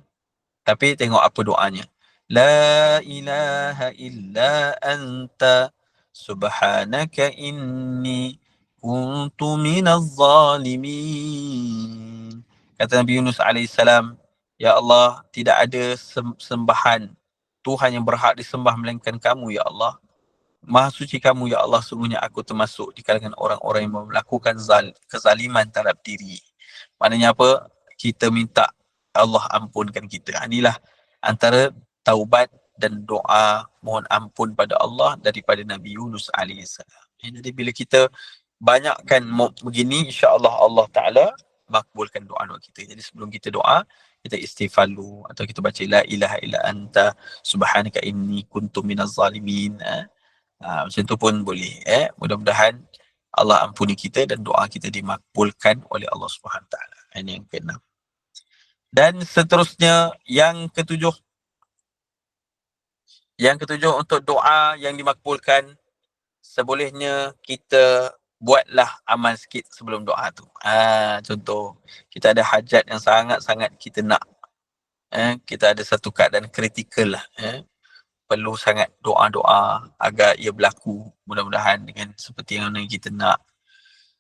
Tapi tengok apa doanya. La ilaha illa anta subhanaka inni kuntu minaz zalimin. Kata Nabi Yunus alaihissalam, ya Allah, tidak ada sembahan Tuhan yang berhak disembah melainkan kamu, ya Allah. Maha suci kamu, ya Allah, sungguhnya aku termasuk di kalangan orang-orang yang melakukan kezaliman terhadap diri. Maknanya apa? Kita minta Allah ampunkan kita. Inilah antara taubat dan doa mohon ampun pada Allah daripada Nabi Yunus alaihissalam. Jadi bila kita banyakkan begini, insya-Allah Allah Ta'ala makbulkan doa-doa kita. Jadi sebelum kita doa, kita istighfar dulu, atau kita baca la ilaha illa anta subhanaka inni kuntu minaz zalimin. Macam tu pun boleh. Mudah-mudahan Allah ampuni kita dan doa kita dimakbulkan oleh Allah Subhanahu Taala. Ini yang keenam. Dan seterusnya, yang ketujuh. Yang ketujuh, untuk doa yang dimakbulkan, sebolehnya kita buatlah amal sikit sebelum doa tu. Contoh, kita ada hajat yang sangat-sangat kita nak. Kita ada satu keadaan kritikal lah. perlu sangat doa-doa agar ia berlaku mudah-mudahan dengan seperti yang kita nak,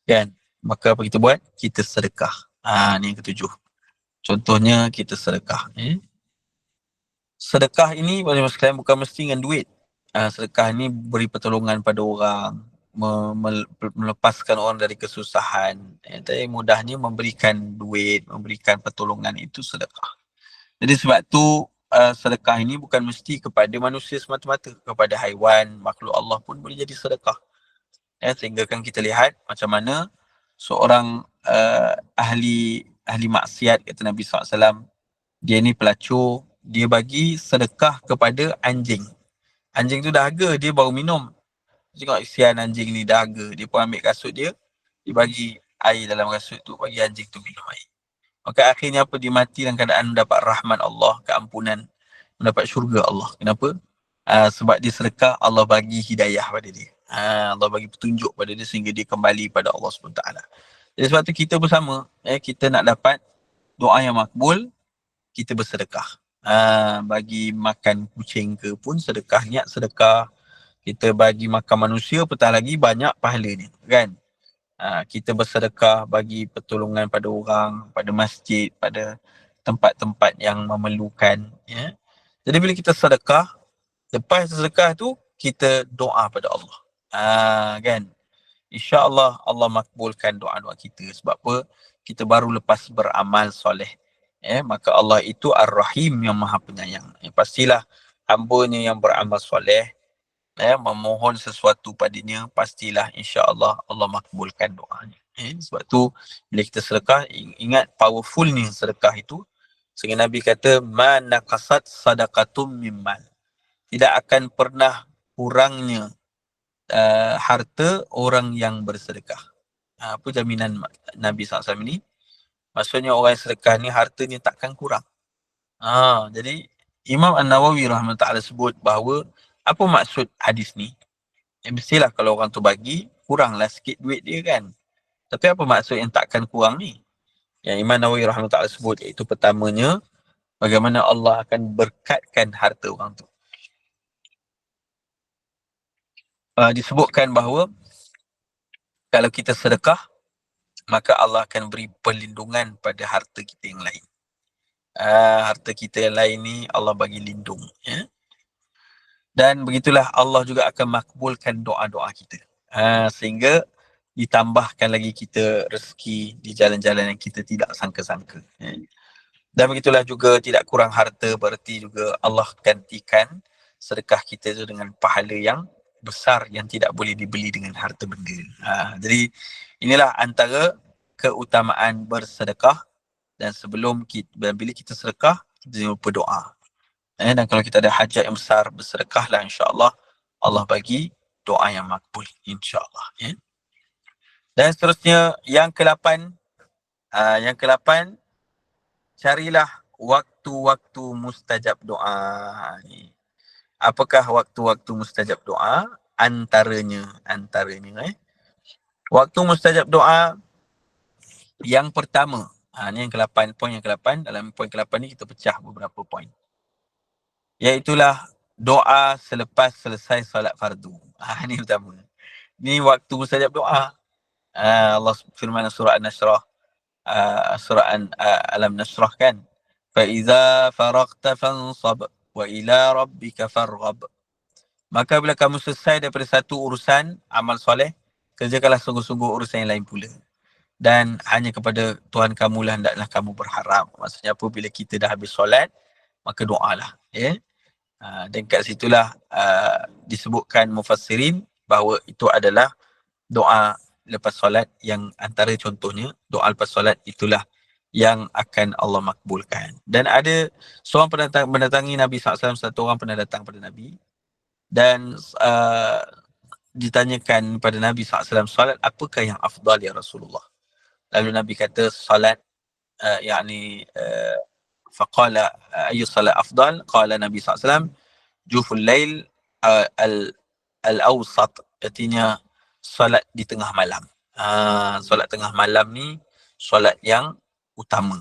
kan? Maka apa kita buat? Kita sedekah. Ni yang ketujuh. Contohnya kita sedekah. Sedekah ini sekalian bukan mesti dengan duit. Sedekah ini beri pertolongan pada orang, melepaskan orang dari kesusahan. Tapi mudahnya memberikan duit, memberikan pertolongan, itu sedekah. Jadi sebab tu sedekah ini bukan mesti kepada manusia semata-mata, kepada haiwan, makhluk Allah pun boleh jadi sedekah. Sehingga kan kita lihat macam mana seorang ahli maksiat, kata Nabi SAW, dia ni pelacur, dia bagi sedekah kepada anjing. Anjing tu dahaga, dia baru minum. Tengok kesian anjing ni dahaga, dia pun ambil kasut dia bagi air dalam kasut tu, bagi anjing tu minum air. Maka akhirnya apa? Dia mati dalam keadaan mendapat rahmat Allah, keampunan, mendapat syurga Allah. Kenapa? Sebab dia sedekah, Allah bagi hidayah pada dia. Allah bagi petunjuk pada dia sehingga dia kembali pada Allah SWT. Jadi sebab tu kita bersama, kita nak dapat doa yang makbul, kita bersedekah. Bagi makan kucing ke pun sedekah, niat sedekah. Kita bagi makan manusia, petang lagi banyak pahala ni, kan? Kita bersedekah, bagi pertolongan pada orang, pada masjid, pada tempat-tempat yang memerlukan, ya. Jadi bila kita sedekah, lepas sedekah tu kita doa pada Allah, kan? InsyaAllah Allah makbulkan doa-doa kita. Sebab apa? Kita baru lepas beramal soleh. Maka Allah itu Ar-Rahim, yang maha penyayang. Pastilah hamba-Nya yang beramal soleh, memohon sesuatu padanya, pastilah insya-Allah Allah makbulkan doanya. Sebab tu bila kita sedekah, ingat powerfulnya sedekah itu. Sehingga Nabi kata, ma naqasat sadaqatum mimmal. Tidak akan pernah kurangnya harta orang yang bersedekah. Apa jaminan Nabi SAW ini? Maksudnya orang yang sedekah ni hartanya takkan kurang. Jadi Imam An-Nawawi rahimahullah sebut bahawa apa maksud hadis ni? Mestilah kalau orang tu bagi, kuranglah sikit duit dia, kan? Tapi apa maksud yang takkan kurang ni? Yang Imam Nawawi rahimahullah sebut, iaitu pertamanya, bagaimana Allah akan berkatkan harta orang tu. Disebutkan bahawa kalau kita sedekah, maka Allah akan beri perlindungan pada harta kita yang lain. Harta kita yang lain ni Allah bagi lindung, ya. Dan begitulah Allah juga akan makbulkan doa-doa kita. Sehingga ditambahkan lagi kita rezeki di jalan-jalan yang kita tidak sangka-sangka. Dan begitulah juga tidak kurang harta, berarti juga Allah gantikan sedekah kita itu dengan pahala yang besar yang tidak boleh dibeli dengan harta benda. Jadi inilah antara keutamaan bersedekah. Dan sebelum bila kita sedekah, kita jangan lupa doa. Dan kalau kita ada hajat yang besar, bersedekahlah, insya-Allah Allah bagi doa yang makbul, insya-Allah. Dan seterusnya yang ke-8, carilah waktu-waktu mustajab doa. Apakah waktu-waktu mustajab doa? Antaranya, waktu mustajab doa yang pertama, ni yang ke-8, poin yang ke-8. Dalam poin ke-8 ni kita pecah beberapa poin. Iaitulah doa selepas selesai solat fardu. Ni pertama. Ni waktu mustajab doa. Allah firman surah An-Nashrah, surah Alam Nashrah, kan? Fa iza faragta fansab wa ila rabbika farghab. Maka bila kamu selesai daripada satu urusan amal soleh, kerjakanlah sungguh-sungguh urusan yang lain pula. Dan hanya kepada Tuhan kamulah hendaklah kamu berharap. Maksudnya apa? Bila kita dah habis solat, maka doalah, ya. Dan kat situlah disebutkan mufassirin bahawa itu adalah doa lepas solat, yang antara contohnya doa lepas solat itulah yang akan Allah makbulkan. Dan ada seorang mendatangi Nabi SAW, satu orang pernah datang pada Nabi dan ditanyakan pada Nabi SAW, solat apakah yang afdal ya Rasulullah? Lalu Nabi kata salat, faqala ayu salat afdal? Qala Nabi SAW, juful lail al-awsat, artinya salat di tengah malam. Salat tengah malam ni salat yang utama.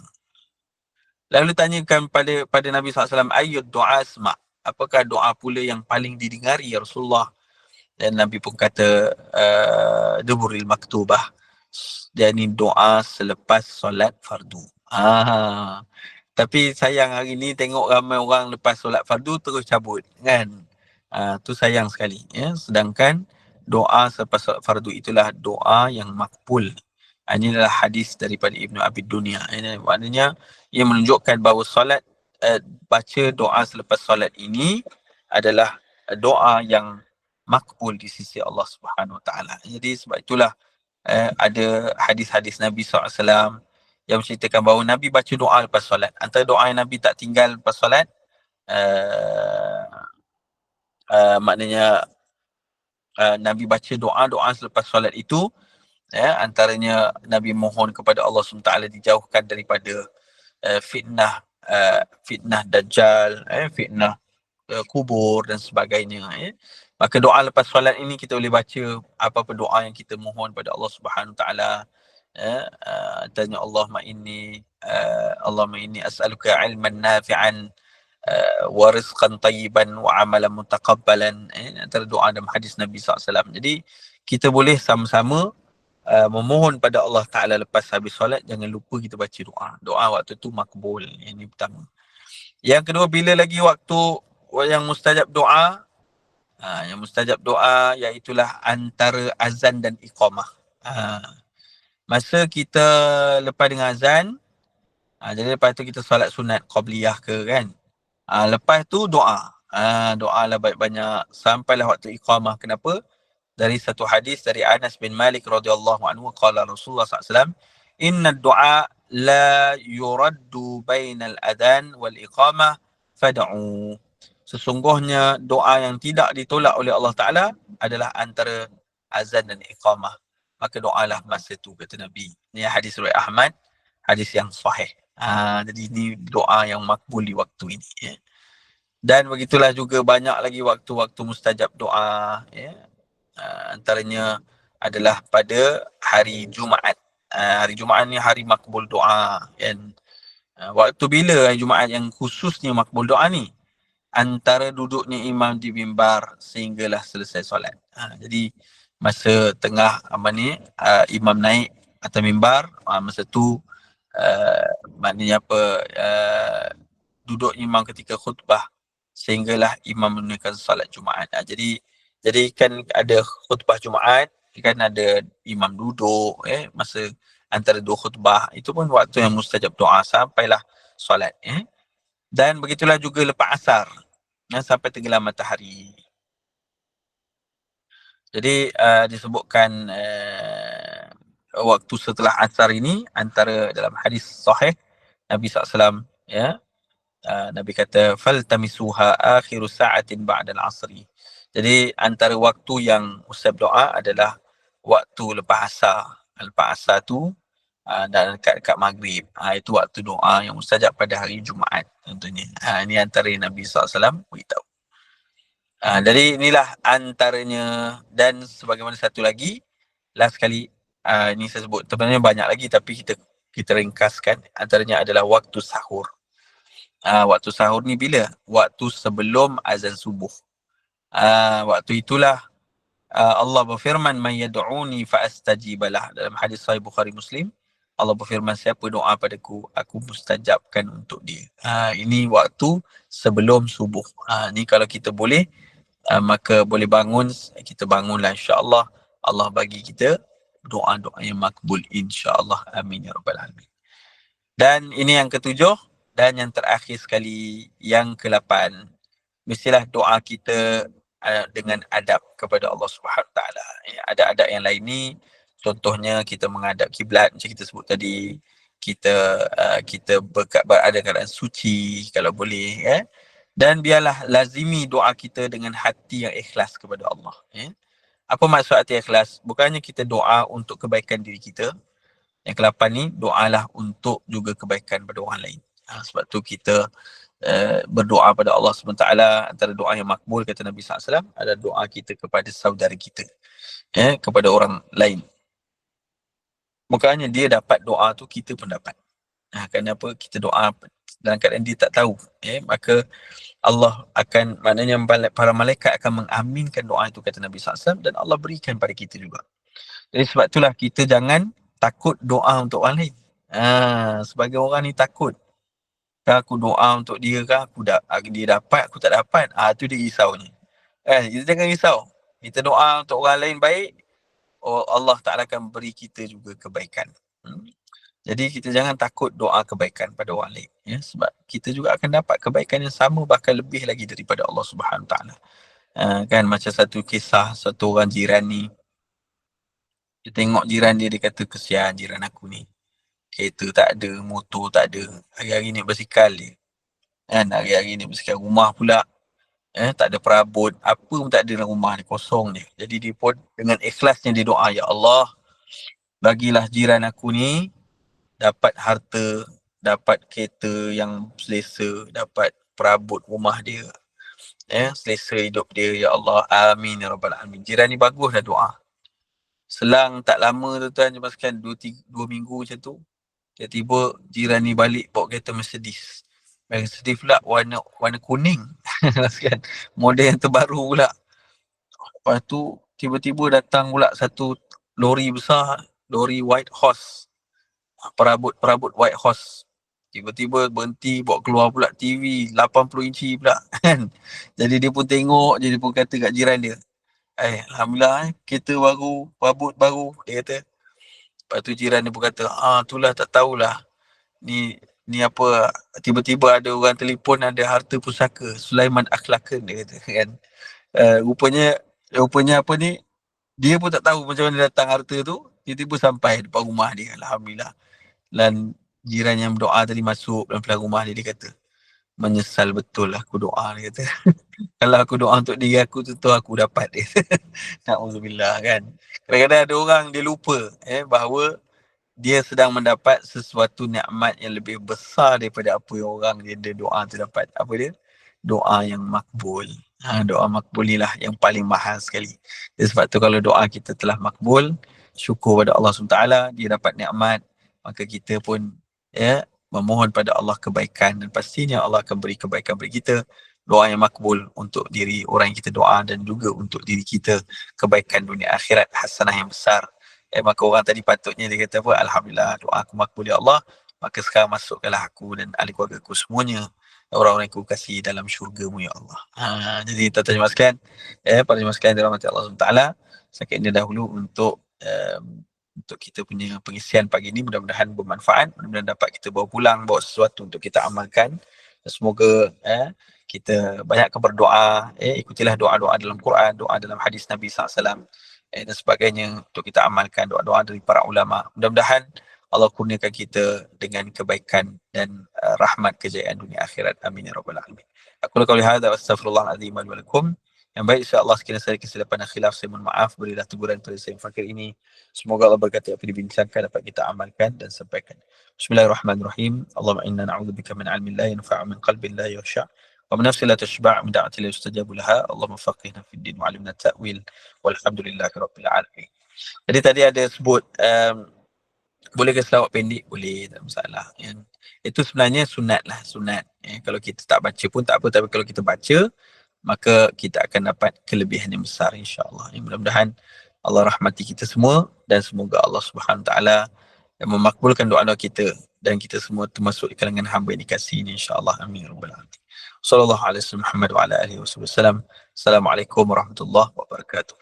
Lalu tanyakan pada Nabi SAW, ayu doa asma', apakah doa pula yang paling didengari ya Rasulullah? Dan Nabi pun kata duburil maktubah, yakni doa selepas solat fardu. Tapi sayang hari ni tengok ramai orang lepas solat fardu terus cabut kan. Tu sayang sekali ya. Sedangkan doa selepas solat fardu itulah doa yang makbul. Ini adalah hadis daripada Ibnu Abi Dunya. Ini maknanya ia menunjukkan bahawa solat baca doa selepas solat ini adalah doa yang makbul di sisi Allah Subhanahu Wa Taala. Jadi sebab itulah ada hadis-hadis Nabi SAW yang menceritakan bahawa Nabi baca doa lepas solat. Antara doa yang Nabi tak tinggal lepas solat, maknanya Nabi baca doa-doa selepas solat itu, antaranya Nabi mohon kepada Allah SWT dijauhkan daripada fitnah Dajjal, fitnah kubur dan sebagainya. Maka doa lepas solat ini kita boleh baca apa-apa doa yang kita mohon pada Allah Subhanahu Taala. Tanya Allahumma inni as'aluka ilman nafi'an wa rizqan tayyiban wa amalan mutaqabbalan. Antara doa dalam hadis Nabi SAW. Jadi kita boleh sama-sama memohon pada Allah Ta'ala lepas habis solat. Jangan lupa kita baca doa. Doa waktu tu makbul. Ini pertama. Yang kedua, bila lagi waktu yang mustajab doa, yang mustajab doa iaitulah antara azan dan iqamah. Masa kita lepas dengan azan, jadi lepas tu kita solat sunat qabliyah ke kan. Lepas tu doa. Doa lah banyak-banyak sampailah waktu iqamah. Kenapa? Dari satu hadis dari Anas bin Malik radhiyallahu anhu, qala Rasulullah SAW, inna du'a la yuraddu bainal adhan wal iqamah fad'u. Sesungguhnya doa yang tidak ditolak oleh Allah Ta'ala adalah antara azan dan iqamah. Maka doalah masa tu, kata Nabi. Ini hadis riwayat Ahmad, hadis yang sahih. Jadi ini doa yang makbul di waktu ini. Ya. Dan begitulah juga banyak lagi waktu-waktu mustajab doa. Ya. Antaranya adalah pada hari Jumaat. Hari Jumaat ni hari makbul doa. Kan? Waktu bila hari Jumaat yang khususnya makbul doa ni? Antara duduknya imam di mimbar sehinggalah selesai solat. Jadi masa tengah imam naik atas mimbar, masa tu maknanya apa, duduk imam ketika khutbah sehinggalah imam menunaikan solat Jumaat. Jadi kan ada khutbah Jumaat, kan ada imam duduk masa antara dua khutbah, itu pun waktu yang mustajab doa sampailah solat. Dan begitulah juga lepas asar sampai tenggelam matahari. Jadi disebutkan waktu setelah asar ini antara dalam hadis sahih Nabi SAW, Nabi kata faltamisuha akhiru sa'atin ba'dal asri. Jadi antara waktu yang mustajab doa adalah waktu lepas asar. Lepas asar tu dan dekat maghrib. Itu waktu doa yang mustajab pada hari Jumaat tentunya. Ini antara Nabi SAW beritahu. Jadi inilah antaranya. Dan sebagaimana satu lagi, last sekali, ini saya sebut, sebenarnya banyak lagi tapi kita ringkaskan. Antaranya adalah waktu sahur. Waktu sahur ni bila? Waktu sebelum azan subuh. Waktu itulah Allah berfirman, man yad'uni fa astajibalah. Dalam hadis sahih Bukhari Muslim, Allah berfirman, siapa doa padaku, aku mustajabkan untuk dia. Ini waktu sebelum subuh. Ni kalau kita boleh, maka boleh bangun, kita bangunlah, insya-Allah Allah bagi kita doa-doa yang makbul, insya-Allah. Amin ya rabbal alamin. Dan ini yang ketujuh, dan yang terakhir sekali, yang ke-8, mestilah doa kita dengan adab kepada Allah Subhanahu Wa Taala. Ada adab yang lain ni, contohnya kita menghadap kiblat macam kita sebut tadi, kita berada keadaan suci kalau boleh, dan biarlah lazimi doa kita dengan hati yang ikhlas kepada Allah. Apa maksud hati ikhlas? Bukannya kita doa untuk kebaikan diri kita. Yang ke-8 ni, doalah untuk juga kebaikan pada orang lain. Sebab tu kita berdoa pada Allah SWT. Antara doa yang makbul, kata Nabi SAW, adalah doa kita kepada saudara kita, kepada orang lain. Bukannya dia dapat doa tu, kita pun dapat. Kenapa? Kita doa dalam keadaan dia tak tahu, maka Allah akan, maknanya para malaikat akan mengaminkan doa itu, kata Nabi SAW, dan Allah berikan pada kita juga. Jadi sebab itulah kita jangan takut doa untuk orang lain. Sebagai orang ni takut, kan aku doa untuk dia, kan dia dapat, aku tak dapat, tu dia risau ni. Kita jangan risau. Kita doa untuk orang lain baik, Allah Ta'ala akan beri kita juga kebaikan. Jadi kita jangan takut doa kebaikan pada orang lain, sebab kita juga akan dapat kebaikan yang sama, bahkan lebih lagi daripada Allah Subhanahu Ta'ala. Kan macam satu kisah, satu orang jiran ni, dia tengok jiran dia kata, kesian jiran aku ni, kereta tak ada, motor tak ada, hari-hari ni bersikal dia, kan, hari-hari ni bersikal, rumah pula tak ada perabot, apa pun tak ada dalam rumah ni, kosong dia. Jadi dia pun dengan ikhlasnya dia doa, ya Allah, bagilah jiran aku ni dapat harta, dapat kereta yang selesa, dapat perabot rumah dia, selesa hidup dia, ya Allah, amin ya rabbal alamin. Jiran ni bagus dah doa. Selang tak lama tu tuan, jelaskan 2 minggu macam tu, tiba-tiba jiran ni balik bawa kereta Mercedes. Mercedes pula warna kuning. Kan, model yang terbaru pula. Lepas tu tiba-tiba datang pula satu lori besar, lori White Horse, perabot White Horse. Tiba-tiba berhenti, bawa keluar pula TV 80 inci pula, kan. Jadi dia pun tengok, dia pun kata kat jiran dia, alhamdulillah, kereta baru, perabot baru, dia kata. Lepas tu jiran dia pun kata, itulah tak tahulah, ni apa, tiba-tiba ada orang telefon, ada harta pusaka Sulaiman Akhlaqan, dia kata, kan. Rupanya apa ni, dia pun tak tahu macam mana datang harta tu, tiba-tiba sampai depan rumah dia, alhamdulillah. Dan jiran yang berdoa tadi masuk dalam pelang rumah dia kata, menyesal betul aku doa, dia kata. Kalau aku doa untuk diri aku, tentu aku dapat, dia. Na'udzubillah, kan. Kadang-kadang ada orang dia lupa bahawa dia sedang mendapat sesuatu nikmat yang lebih besar daripada apa yang orang dia doa tu dapat. Apa dia? Doa yang makbul. Doa makbul inilah yang paling mahal sekali. Jadi sebab tu kalau doa kita telah makbul, syukur pada Allah SWT, dia dapat nikmat, maka kita pun memohon pada Allah kebaikan, dan pastinya Allah akan beri kebaikan bagi kita. Doa yang makbul untuk diri orang yang kita doa, dan juga untuk diri kita kebaikan dunia akhirat, hasanah yang besar. Maka orang tadi patutnya dia kata apa? Alhamdulillah, doa aku makbul ya Allah, maka sekarang masukkanlah aku dan ahli keluarga aku semuanya orang-orang yang aku kasih dalam syurga-Mu ya Allah. Jadi tuan-tuan jemaah sekalian, para jemaah sekalian dirahmati Allah SWT, sekian ini dahulu untuk kita punya pengisian pagi ini. Mudah-mudahan bermanfaat, mudah-mudahan dapat kita bawa pulang, bawa sesuatu untuk kita amalkan. Semoga kita banyakkan berdoa, ikutilah doa-doa dalam Quran, doa dalam hadis Nabi SAW, dan sebagainya, untuk kita amalkan doa-doa dari para ulama. Mudah-mudahan Allah kurniakan kita dengan kebaikan dan rahmat kejayaan dunia akhirat. Amin ya rabbal alamin. Aku qauli hadza wa astaghfirullahalazim wa lakum. Yang baik, insya-Allah sekiranya saya kesilapan dan khilaf, saya mohon maaf, berilah teguran pada saya yang fakir ini. Semoga Allah berkati apa dibincangkan dapat kita amalkan dan sampaikan. Bismillahirrahmanirrahim. Allahumma inna na'udzubika min 'ilmin la yanfa'u, min qalbin la yakhsha', wa min nafsin la tashba', min da'atin la yustajabu laha. Allahumma faqihna fid din wa 'allimna ta'wil. Walhamdulillahirabbil alamin. Jadi tadi ada sebut boleh ke selawat pendek? Boleh, tak masalah. Itu sebenarnya sunat lah, sunat. Kalau kita tak baca pun tak apa, tapi kalau kita baca, maka kita akan dapat kelebihan yang besar, insya-Allah. Mudah-mudahan Allah rahmati kita semua, dan semoga Allah Subhanahu Wa Taala memakbulkan doa-doa kita, dan kita semua termasuk di kalangan hamba yang dikasihi ini, insya-Allah. Amin ya rabbal alamin. Sallallahu alaihi wasallam Muhammad wa ala alihi wasallam. Assalamualaikum warahmatullahi wabarakatuh.